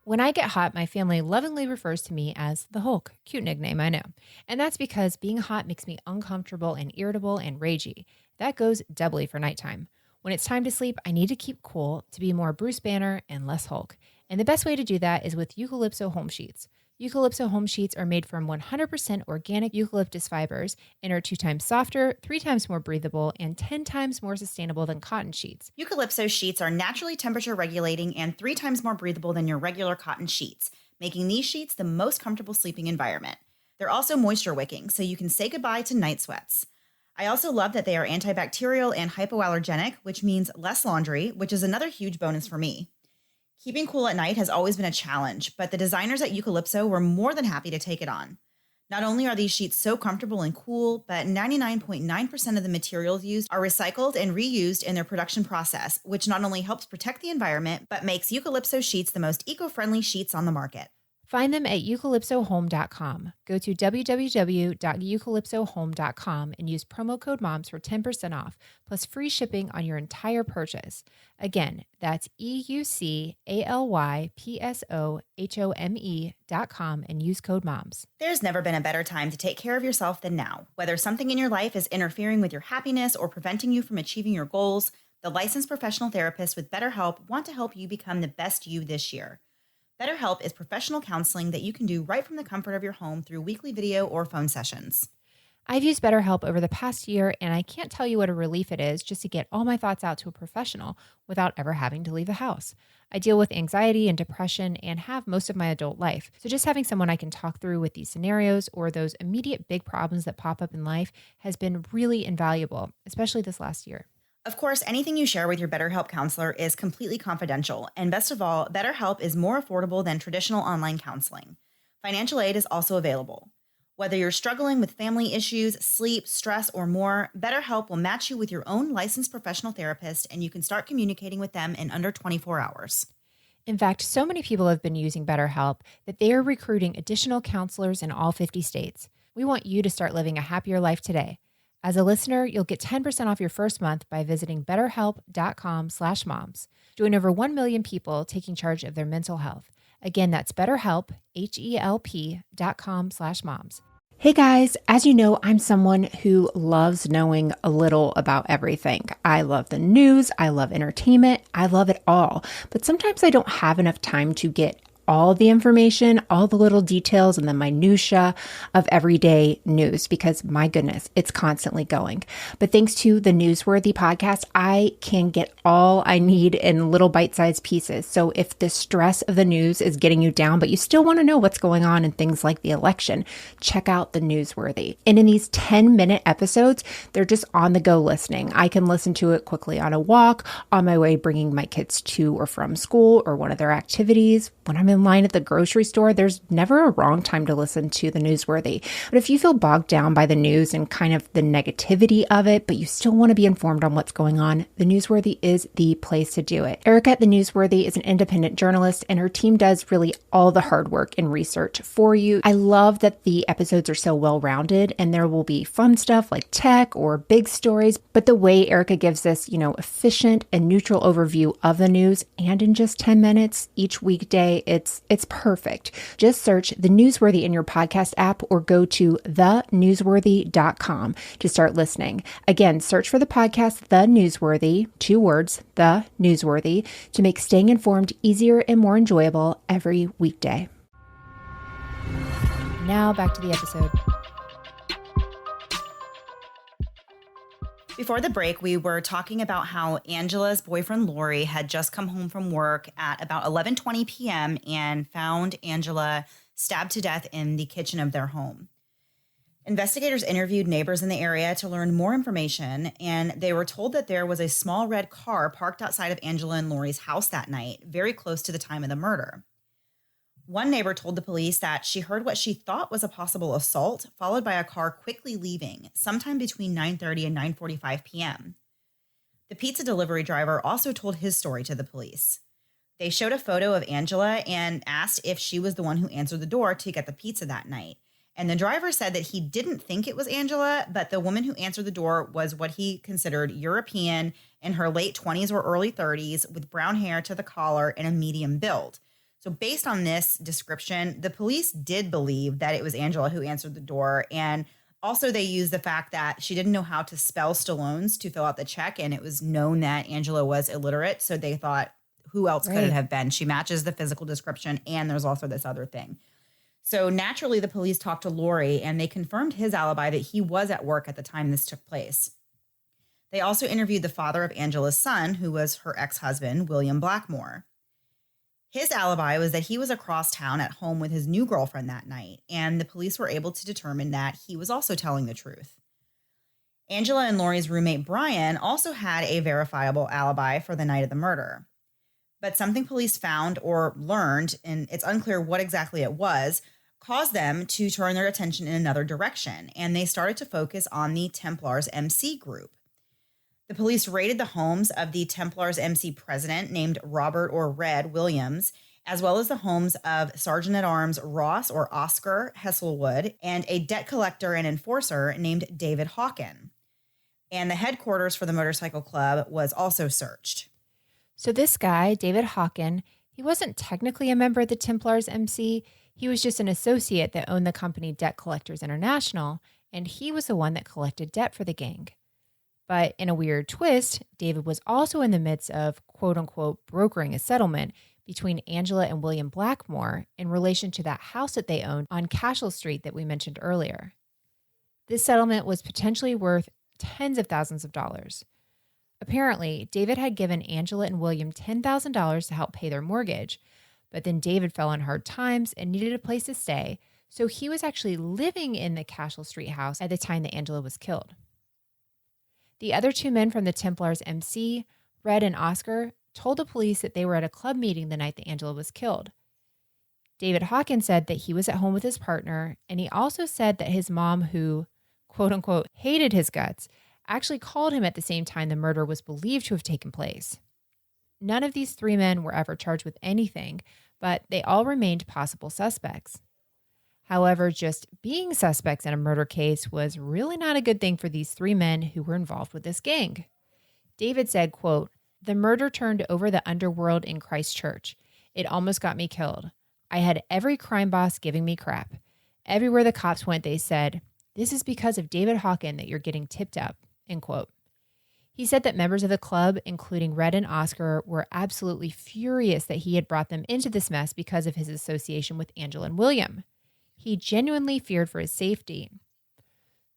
S2: When I get hot, my family lovingly refers to me as the Hulk. Cute nickname, I know. And that's because being hot makes me uncomfortable and irritable and ragey. That goes doubly for nighttime. When it's time to sleep, I need to keep cool to be more Bruce Banner and less Hulk. And the best way to do that is with Eucalypso home sheets. Eucalypso home sheets are made from 100% organic eucalyptus fibers and are 2 times softer, 3 times more breathable, and 10 times more sustainable than cotton sheets.
S1: Eucalypso sheets are naturally temperature regulating and 3 times more breathable than your regular cotton sheets, making these sheets the most comfortable sleeping environment. They're also moisture wicking, so you can say goodbye to night sweats. I also love that they are antibacterial and hypoallergenic, which means less laundry, which is another huge bonus for me. Keeping cool at night has always been a challenge, but the designers at Eucalypso were more than happy to take it on. Not only are these sheets so comfortable and cool, but 99.9% of the materials used are recycled and reused in their production process, which not only helps protect the environment, but makes Eucalypso sheets the most eco-friendly sheets on the market.
S2: Find them at eucalypsohome.com. Go to www.eucalypsohome.com and use promo code MOMS for 10% off, plus free shipping on your entire purchase. Again, that's eucalypsohome.com and use code MOMS.
S1: There's never been a better time to take care of yourself than now. Whether something in your life is interfering with your happiness or preventing you from achieving your goals, the licensed professional therapists with BetterHelp want to help you become the best you this year. BetterHelp is professional counseling that you can do right from the comfort of your home through weekly video or phone sessions.
S2: I've used BetterHelp over the past year, and I can't tell you what a relief it is just to get all my thoughts out to a professional without ever having to leave the house. I deal with anxiety and depression and have most of my adult life, so just having someone I can talk through with these scenarios or those immediate big problems that pop up in life has been really invaluable, especially this last year.
S1: Of course, anything you share with your BetterHelp counselor is completely confidential, and best of all, BetterHelp is more affordable than traditional online counseling. Financial aid is also available. Whether you're struggling with family issues, sleep, stress, or more, BetterHelp will match you with your own licensed professional therapist, and you can start communicating with them in under 24 hours.
S2: In fact, so many people have been using BetterHelp that they are recruiting additional counselors in all 50 states. We want you to start living a happier life today. As a listener, you'll get 10% off your first month by visiting betterhelp.com/moms. Join over 1 million people taking charge of their mental health. Again, that's BetterHelp, HELP.com/moms. Hey guys, as you know, I'm someone who loves knowing a little about everything. I love the news, I love entertainment, I love it all. But sometimes I don't have enough time to get all the information, all the little details and the minutia of everyday news because my goodness, it's constantly going. But thanks to the Newsworthy podcast, I can get all I need in little bite-sized pieces. So if the stress of the news is getting you down, but you still want to know what's going on in things like the election, check out the Newsworthy. And in these 10-minute episodes, they're just on the go listening. I can listen to it quickly on a walk, on my way bringing my kids to or from school or one of their activities, when I'm in in line at the grocery store, there's never a wrong time to listen to the Newsworthy. But if you feel bogged down by the news and kind of the negativity of it, but you still want to be informed on what's going on, the Newsworthy is the place to do it. Erica at the Newsworthy is an independent journalist, and her team does really all the hard work and research for you. I love that the episodes are so well-rounded, and there will be fun stuff like tech or big stories, but the way Erica gives this, efficient and neutral overview of the news, and in just 10 minutes each weekday, it's perfect. Just search The Newsworthy in your podcast app or go to thenewsworthy.com to start listening. Again, search for the podcast The Newsworthy, 2 words, The Newsworthy, to make staying informed easier and more enjoyable every weekday. Now back to the episode.
S1: Before the break, we were talking about how Angela's boyfriend, Lori, had just come home from work at about 11:20 p.m. and found Angela stabbed to death in the kitchen of their home. Investigators interviewed neighbors in the area to learn more information, and they were told that there was a small red car parked outside of Angela and Lori's house that night, very close to the time of the murder. One neighbor told the police that she heard what she thought was a possible assault, followed by a car quickly leaving, sometime between 9:30 and 9:45 p.m. The pizza delivery driver also told his story to the police. They showed a photo of Angela and asked if she was the one who answered the door to get the pizza that night. And the driver said that he didn't think it was Angela, but the woman who answered the door was what he considered European, in her late 20s or early 30s, with brown hair to the collar and a medium build. So based on this description, the police did believe that it was Angela who answered the door. And also they used the fact that she didn't know how to spell Stallone's to fill out the check. And it was known that Angela was illiterate. So they thought, who else could it have been? She matches the physical description. And there's also this other thing. So naturally, the police talked to Lori and they confirmed his alibi that he was at work at the time this took place. They also interviewed the father of Angela's son, who was her ex-husband, William Blackmore. His alibi was that he was across town at home with his new girlfriend that night, and the police were able to determine that he was also telling the truth. Angela and Lori's roommate, Brian, also had a verifiable alibi for the night of the murder. But something police found or learned, and it's unclear what exactly it was, caused them to turn their attention in another direction, and they started to focus on the Templars MC group. The police raided the homes of the Templars MC president, named Robert or Red Williams, as well as the homes of Sergeant-at-Arms Ross or Oscar Hesselwood and a debt collector and enforcer named David Hawken. And the headquarters for the motorcycle club was also searched.
S2: So this guy, David Hawken, he wasn't technically a member of the Templars MC. He was just an associate that owned the company Debt Collectors International, and he was the one that collected debt for the gang. But in a weird twist, David was also in the midst of, quote unquote, brokering a settlement between Angela and William Blackmore in relation to that house that they owned on Cashel Street that we mentioned earlier. This settlement was potentially worth tens of thousands of dollars. Apparently, David had given Angela and William $10,000 to help pay their mortgage, but then David fell on hard times and needed a place to stay, so he was actually living in the Cashel Street house at the time that Angela was killed. The other 2 men from the Templars MC, Red and Oscar, told the police that they were at a club meeting the night that Angela was killed. David Hawkins said that he was at home with his partner, and he also said that his mom, who, quote unquote, hated his guts, actually called him at the same time the murder was believed to have taken place. None of these 3 men were ever charged with anything, but they all remained possible suspects. However, just being suspects in a murder case was really not a good thing for these 3 men who were involved with this gang. David said, quote, "The murder turned over the underworld in Christchurch. It almost got me killed. I had every crime boss giving me crap. Everywhere the cops went, they said, 'This is because of David Hawken that you're getting tipped up,'" end quote. He said that members of the club, including Red and Oscar, were absolutely furious that he had brought them into this mess because of his association with Angela and William. He genuinely feared for his safety.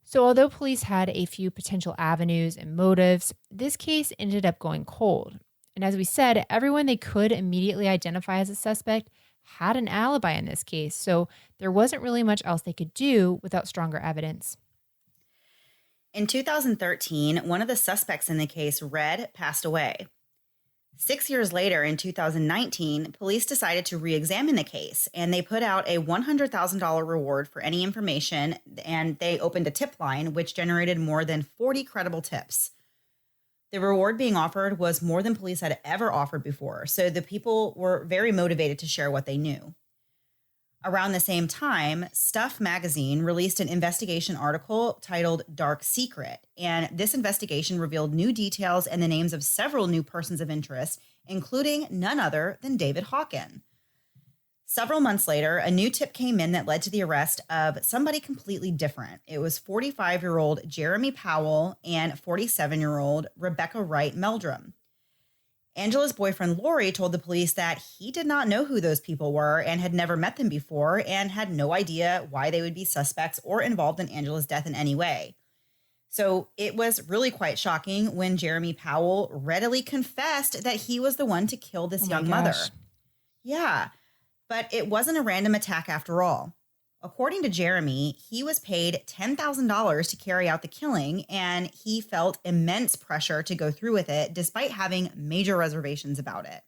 S2: So although police had a few potential avenues and motives, this case ended up going cold. And as we said, everyone they could immediately identify as a suspect had an alibi in this case, so there wasn't really much else they could do without stronger evidence.
S1: In 2013, one of the suspects in the case, Red, passed away. 6 years later, in 2019, police decided to re-examine the case, and they put out a $100,000 reward for any information, and they opened a tip line, which generated more than 40 credible tips. The reward being offered was more than police had ever offered before, so the people were very motivated to share what they knew. Around the same time, Stuff magazine released an investigation article titled Dark Secret, and this investigation revealed new details and the names of several new persons of interest, including none other than David Hawken. Several months later, a new tip came in that led to the arrest of somebody completely different. It was 45-year-old Jeremy Powell and 47-year-old Rebecca Wright Meldrum. Angela's boyfriend, Lori, told the police that he did not know who those people were and had never met them before and had no idea why they would be suspects or involved in Angela's death in any way. So it was really quite shocking when Jeremy Powell readily confessed that he was the one to kill this young mother. Yeah, but it wasn't a random attack after all. According to Jeremy, he was paid $10,000 to carry out the killing, and he felt immense pressure to go through with it, despite having major reservations about it.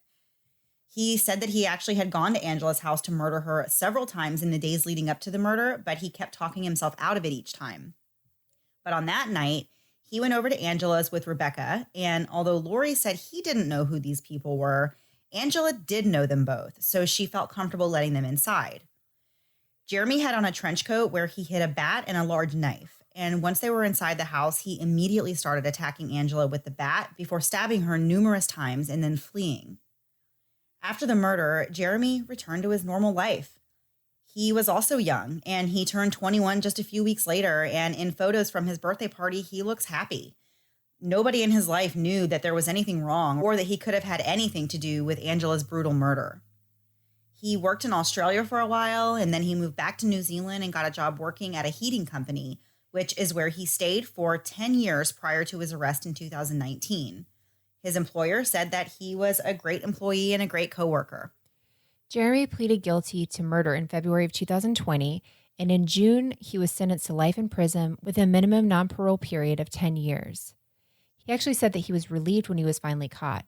S1: He said that he actually had gone to Angela's house to murder her several times in the days leading up to the murder, but he kept talking himself out of it each time. But on that night, he went over to Angela's with Rebecca, and although Lori said he didn't know who these people were, Angela did know them both, so she felt comfortable letting them inside. Jeremy had on a trench coat where he hid a bat and a large knife. And once they were inside the house, he immediately started attacking Angela with the bat before stabbing her numerous times and then fleeing. After the murder, Jeremy returned to his normal life. He was also young, and he turned 21 just a few weeks later. And in photos from his birthday party, he looks happy. Nobody in his life knew that there was anything wrong or that he could have had anything to do with Angela's brutal murder. He worked in Australia for a while, and then he moved back to New Zealand and got a job working at a heating company, which is where he stayed for 10 years prior to his arrest in 2019. His employer said that he was a great employee and a great coworker.
S2: Jeremy pleaded guilty to murder in February of 2020, and in June, he was sentenced to life in prison with a minimum non-parole period of 10 years. He actually said that he was relieved when he was finally caught.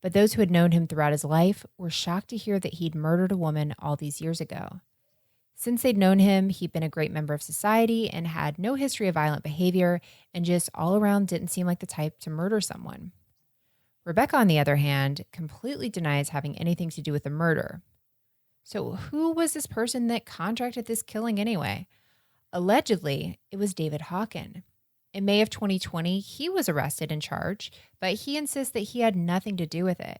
S2: But those who had known him throughout his life were shocked to hear that he'd murdered a woman all these years ago. Since they'd known him, he'd been a great member of society and had no history of violent behavior and just all around didn't seem like the type to murder someone. Rebecca, on the other hand, completely denies having anything to do with the murder. So who was this person that contracted this killing anyway? Allegedly, it was David Hawken. In May of 2020, he was arrested and charged, but he insists that he had nothing to do with it.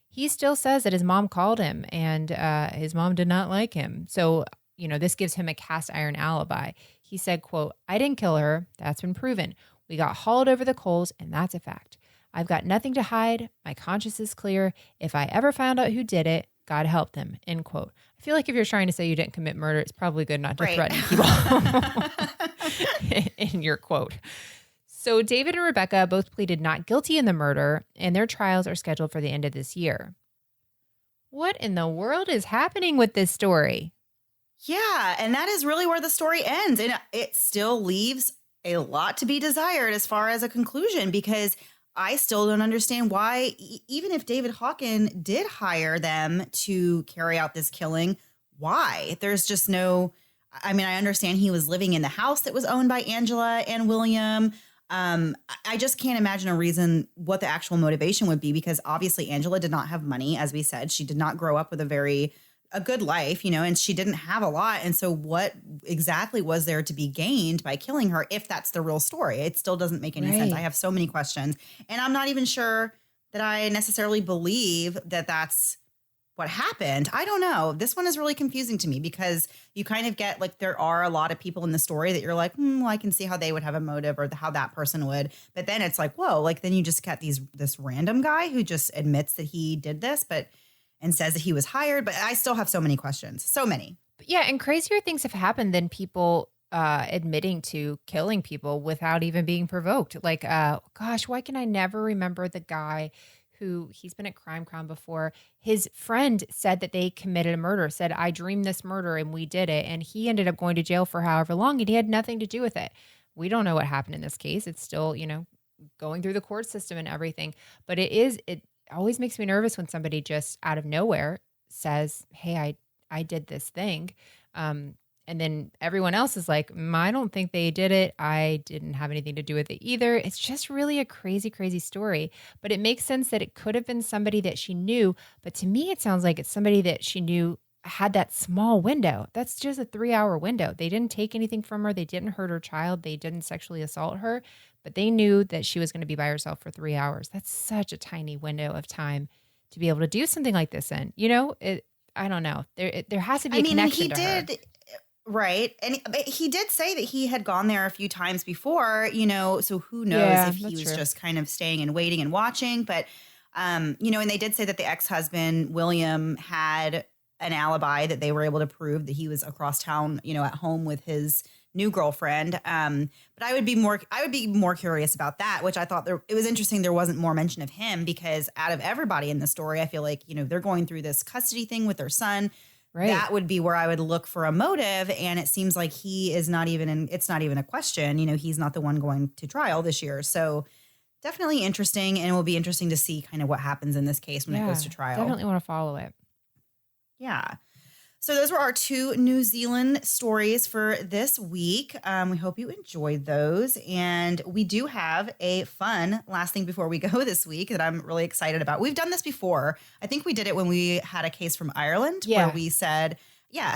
S2: He still says that his mom called him and his mom did not like him. So, this gives him a cast iron alibi. He said, quote, "I didn't kill her. That's been proven. We got hauled over the coals and that's a fact. I've got nothing to hide. My conscience is clear. If I ever found out who did it, God help them," end quote. I feel like if you're trying to say you didn't commit murder, it's probably good not to threaten people in your quote. So David and Rebecca both pleaded not guilty in the murder, and their trials are scheduled for the end of this year. What in the world is happening with this story?
S1: Yeah, and that is really where the story ends. And it still leaves a lot to be desired as far as a conclusion, because I still don't understand why, even if David Hawken did hire them to carry out this killing, why? There's just no, I understand he was living in the house that was owned by Angela and William. I just can't imagine a reason what the actual motivation would be, because obviously Angela did not have money. As we said, she did not grow up with a good life, and she didn't have a lot. And so what exactly was there to be gained by killing her, if that's the real story? It still doesn't make any sense. I have so many questions, and I'm not even sure that I necessarily believe that that's what happened. I don't know. This one is really confusing to me, because you kind of get like, there are a lot of people in the story that you're like, well, I can see how they would have a motive, or how that person would. But then it's like, whoa, like then you just get this random guy who just admits that he did this, and says that he was hired. But I still have so many questions. So many. Yeah.
S2: And crazier things have happened than people admitting to killing people without even being provoked. Like, gosh, why can I never remember the guy who, he's been at Crime before. His friend said that they committed a murder, said, I dreamed this murder and we did it. And he ended up going to jail for however long, and he had nothing to do with it. We don't know what happened in this case. It's still, going through the court system and everything. But always makes me nervous when somebody just out of nowhere says, hey, I did this thing. And then everyone else is like, I don't think they did it. I didn't have anything to do with it either. It's just really a crazy, crazy story. But it makes sense that it could have been somebody that she knew. But to me, it sounds like it's somebody that she knew had that small window. That's just a 3-hour window. They didn't take anything from her. They didn't hurt her child. They didn't sexually assault her. But they knew that she was going to be by herself for 3 hours. That's such a tiny window of time to be able to do something like this in. I don't know. There has to be a connection to her.
S1: Right. And he did say that he had gone there a few times before, so who knows if he was just kind of staying and waiting and watching. But, and they did say that the ex-husband, William, had an alibi that they were able to prove that he was across town, at home with his new girlfriend. But I would be more curious about that, which I thought it was interesting. There wasn't more mention of him because out of everybody in the story, I feel like, they're going through this custody thing with their son. Right. That would be where I would look for a motive. And it seems like he is not even it's not even a question. He's not the one going to trial this year. So definitely interesting. And it will be interesting to see kind of what happens in this case when it goes to trial.
S2: Definitely want to follow it.
S1: Yeah. So those were our 2 New Zealand stories for this week. We hope you enjoyed those. And we do have a fun last thing before we go this week that I'm really excited about. We've done this before. I think we did it when we had a case from Ireland where we said,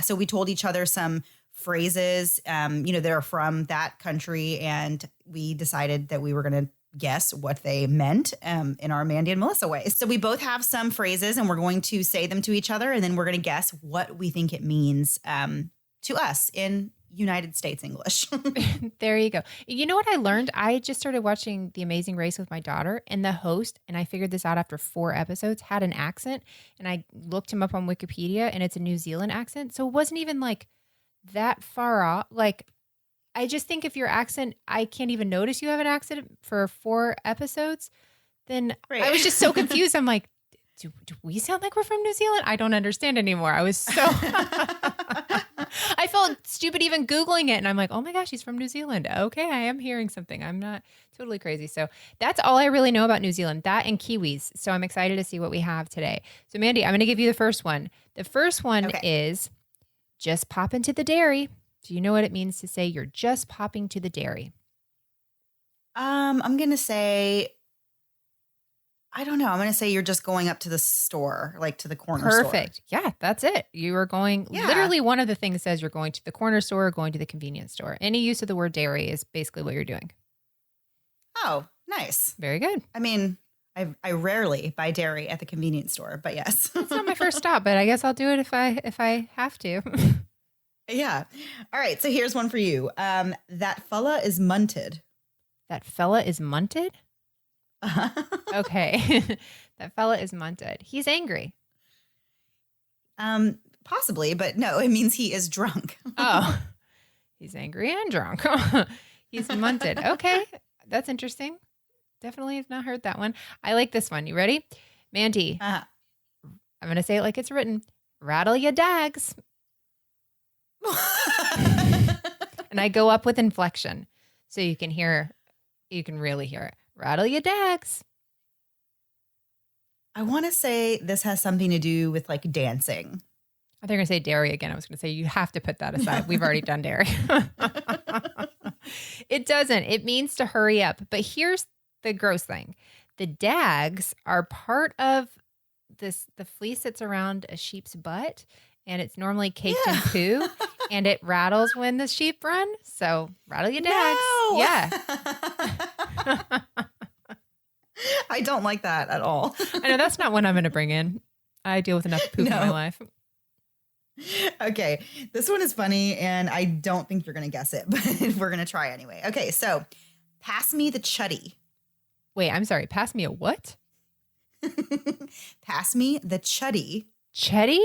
S1: so we told each other some phrases, that are from that country. And we decided that we were going to guess what they meant in our Mandy and Melissa way. So we both have some phrases and we're going to say them to each other and then we're going to guess what we think it means to us in United States English.
S2: There you go. You know what I learned? I just started watching The Amazing Race with my daughter, and the host, and I figured this out after 4 episodes, had an accent, and I looked him up on Wikipedia and it's a New Zealand accent. So it wasn't even like that far off. Like, I just think if your accent, I can't even notice you have an accent for 4 episodes, then I was just so confused. I'm like, do we sound like we're from New Zealand? I don't understand anymore. I was so, I felt stupid even Googling it. And I'm like, oh my gosh, he's from New Zealand. Okay, I am hearing something. I'm not totally crazy. So that's all I really know about New Zealand, that and Kiwis. So I'm excited to see what we have today. So Mandy, I'm going to give you the first one. The first one is just pop into the dairy. Do you know what it means to say you're just popping to the dairy?
S1: I'm going to say, I don't know. I'm going to say you're just going up to the store, like to the corner store.
S2: Perfect. Yeah, that's it. You are going, literally one of the things says you're going to the corner store or going to the convenience store. Any use of the word dairy is basically what you're doing.
S1: Oh, nice.
S2: Very good.
S1: I mean, I rarely buy dairy at the convenience store, but yes.
S2: It's not my first stop, but I guess I'll do it if I have to.
S1: Yeah. All right. So here's one for you. That fella is munted.
S2: That fella is munted? Okay. That fella is munted. He's angry.
S1: Possibly, but no, it means he is drunk.
S2: Oh, he's angry and drunk. He's munted. Okay. That's interesting. Definitely have not heard that one. I like this one. You ready? Mandy, I'm going to say it like it's written. Rattle ya dags. And I go up with inflection so you can really hear it. Rattle your dags.
S1: I want to say this has something to do with like dancing.
S2: I think I'm going to say dairy again. I was going to say you have to put that aside. No. We've already done dairy. It doesn't. It means to hurry up. But here's the gross thing. The dags are part of the fleece that's around a sheep's butt. And it's normally caked in poo, and it rattles when the sheep run. So rattle your dags. No. Yeah.
S1: I don't like that at all.
S2: I know that's not one I'm going to bring in. I deal with enough poop in my life.
S1: Okay. This one is funny, and I don't think you're going to guess it, but we're going to try anyway. Okay. So pass me the chuddy.
S2: Wait, I'm sorry. Pass me a what?
S1: Pass me the chuddy.
S2: Chuddy?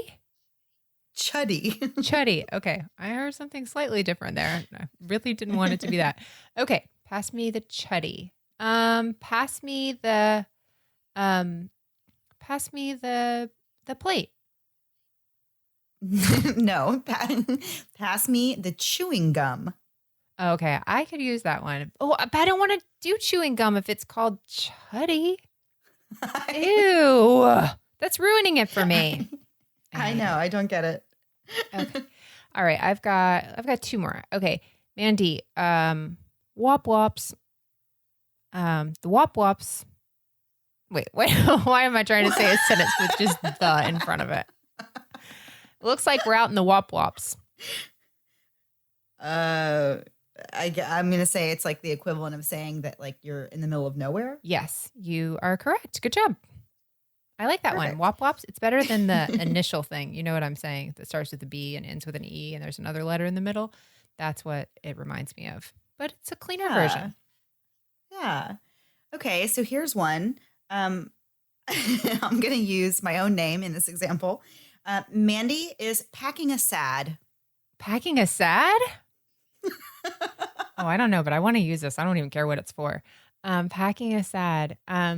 S1: Chuddy.
S2: Chuddy. Okay. I heard something slightly different there. I really didn't want it to be that. Okay. Pass me the chuddy. Pass me the plate.
S1: No. Pass me the chewing gum.
S2: Okay. I could use that one. Oh, but I don't want to do chewing gum if it's called chuddy. Ew. That's ruining it for me.
S1: I know. I don't get it.
S2: Okay. All right. I've got two more. Okay. Mandy, wop wops. The wop wops. Wait, why am I trying to say a sentence with just the in front of it? It looks like we're out in the wop wops.
S1: I'm going to say it's like the equivalent of saying that like you're in the middle of nowhere.
S2: Yes, you are correct. Good job. I like that
S1: Perfect.
S2: one. Wop wops. It's better than the initial thing. You know what I'm saying? That starts with a B and ends with an E and there's another letter in the middle. That's what it reminds me of. But it's a cleaner version.
S1: Yeah. Okay, so here's one. I'm going to use my own name in this example. Mandy is packing a sad.
S2: Packing a sad? Oh, I don't know, but I want to use this. I don't even care what it's for. Packing a sad. I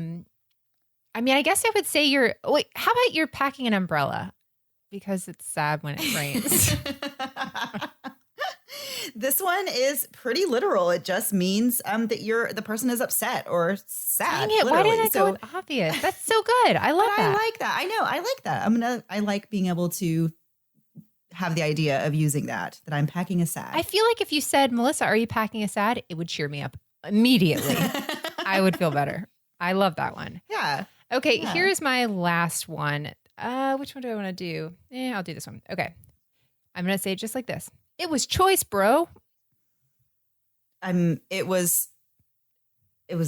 S2: mean, I guess I would say how about you're packing an umbrella? Because it's sad when it rains.
S1: This one is pretty literal. It just means that the person is upset or sad.
S2: Dang it,
S1: literally.
S2: why did I go with obvious? That's so good. I love that.
S1: I like that. I know. I like that. I like being able to have the idea of using that I'm packing a sad.
S2: I feel like if you said, Melissa, are you packing a sad? It would cheer me up immediately. I would feel better. I love that one.
S1: Yeah.
S2: Okay,
S1: Yeah.
S2: Here's my last one. Which one do I want to do? I'll do this one. Okay. I'm going to say it just like this. It was choice, bro.
S1: It was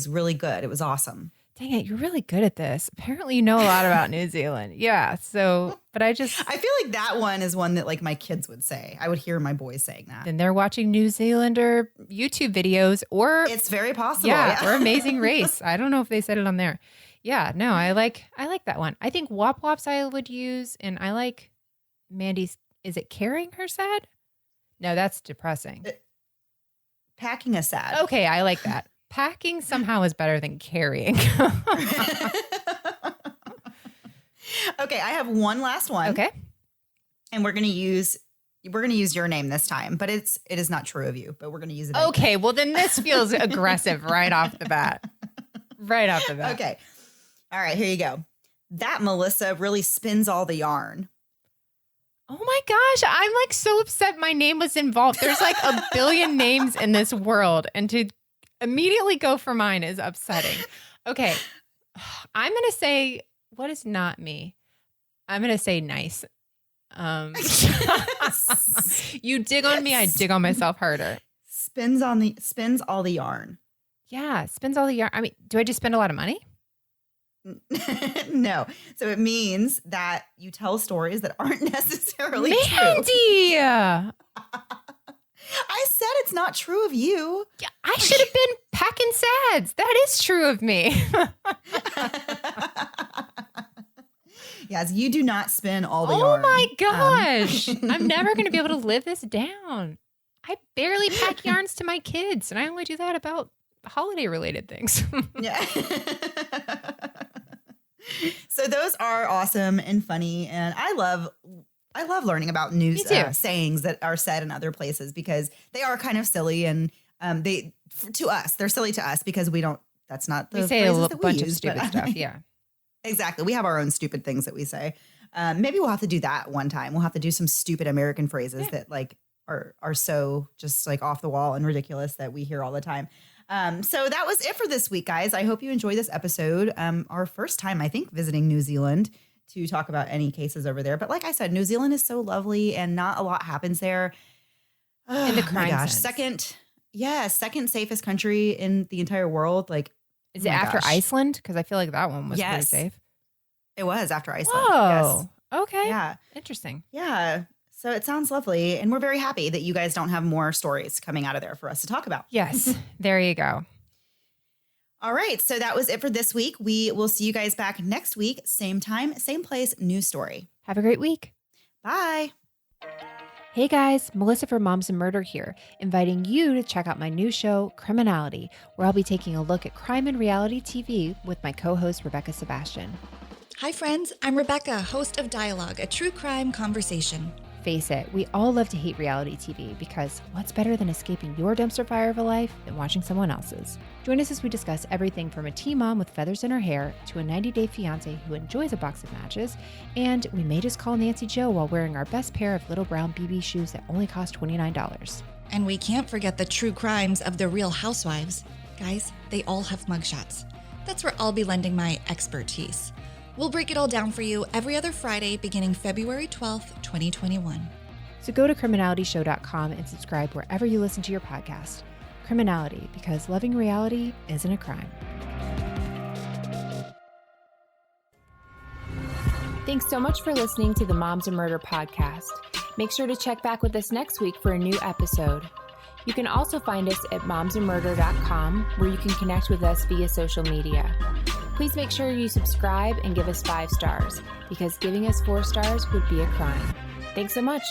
S1: really good. It was awesome.
S2: Dang it, you're really good at this. Apparently you know a lot about New Zealand. Yeah, but I feel
S1: like that one is one that like my kids would say. I would hear my boys saying that.
S2: Then they're watching New Zealander YouTube videos or
S1: it's very possible.
S2: Yeah, or Amazing Race. I don't know if they said it on there. Yeah, no, I like that one. I think wop wops I would use, and I like Mandy's. Is it carrying her sad? No, that's depressing.
S1: Packing a sad.
S2: Okay, I like that. Packing somehow is better than carrying.
S1: Okay, I have one last one.
S2: Okay.
S1: And we're gonna use your name this time, but it is not true of you, but we're gonna use it.
S2: Okay, anyway. Well then this feels aggressive right off the bat. Right off the bat.
S1: Okay. All right, here you go. That Melissa really spins all the yarn.
S2: Oh my gosh, I'm like so upset my name was involved. There's like a billion names in this world, and to immediately go for mine is upsetting. Okay, I'm going to say, what is not me? I'm going to say nice. You dig on me, I dig on myself harder.
S1: Spins all the yarn.
S2: Yeah, spins all the yarn. I mean, do I just spend a lot of money?
S1: No. So it means that you tell stories that aren't necessarily
S2: Mandy!
S1: true. I said it's not true of you.
S2: Yeah, I should have been packing sads. That is true of me.
S1: Yes, you do not spin all the yarn.
S2: Oh my gosh. I'm never going to be able to live this down. I barely pack yarns to my kids, and I only do that about holiday related things.
S1: Yeah. So those are awesome and funny, and I love learning about news sayings that are said in other places because they are kind of silly, and they're silly to us because we don't. That's not the
S2: we say a
S1: phrases
S2: bunch
S1: use,
S2: of stupid stuff. Yeah,
S1: exactly. We have our own stupid things that we say. Maybe we'll have to do that one time. We'll have to do some stupid American phrases that like are so just like off the wall and ridiculous that we hear all the time. So that was it for this week, guys. I hope you enjoyed this episode. Our first time, I think, visiting New Zealand to talk about any cases over there. But like I said, New Zealand is so lovely and not a lot happens there.
S2: In the crime sense.
S1: Second safest country in the entire world. Like,
S2: is it after Iceland? Because I feel like that one was pretty safe.
S1: It was after Iceland.
S2: Whoa.
S1: Yes.
S2: Okay.
S1: Yeah.
S2: Interesting.
S1: Yeah. So it sounds lovely. And we're very happy that you guys don't have more stories coming out of there for us to talk about.
S2: Yes. There you go.
S1: All right. So that was it for this week. We will see you guys back next week. Same time, same place, new story.
S2: Have a great week.
S1: Bye.
S2: Hey guys, Melissa from Moms and Murder here, inviting you to check out my new show, Criminality, where I'll be taking a look at crime and reality TV with my co-host, Rebecca Sebastian.
S3: Hi friends, I'm Rebecca, host of Dialogue, a true crime conversation.
S2: face it, we all love to hate reality TV because what's better than escaping your dumpster fire of a life than watching someone else's? Join us as we discuss everything from a teen mom with feathers in her hair to a 90-day fiance who enjoys a box of matches, and we may just call Nancy Joe while wearing our best pair of little brown BB shoes that only cost $29.
S3: And we can't forget the true crimes of the Real Housewives. Guys, they all have mugshots. That's where I'll be lending my expertise. We'll break it all down for you every other Friday beginning February 12th, 2021.
S2: So go to criminalityshow.com and subscribe wherever you listen to your podcast. Criminality, because loving reality isn't a crime. Thanks so much for listening to the Moms and Murder podcast. Make sure to check back with us next week for a new episode. You can also find us at momsandmurder.com, where you can connect with us via social media. Please make sure you subscribe and give us 5 stars, because giving us 4 stars would be a crime. Thanks so much.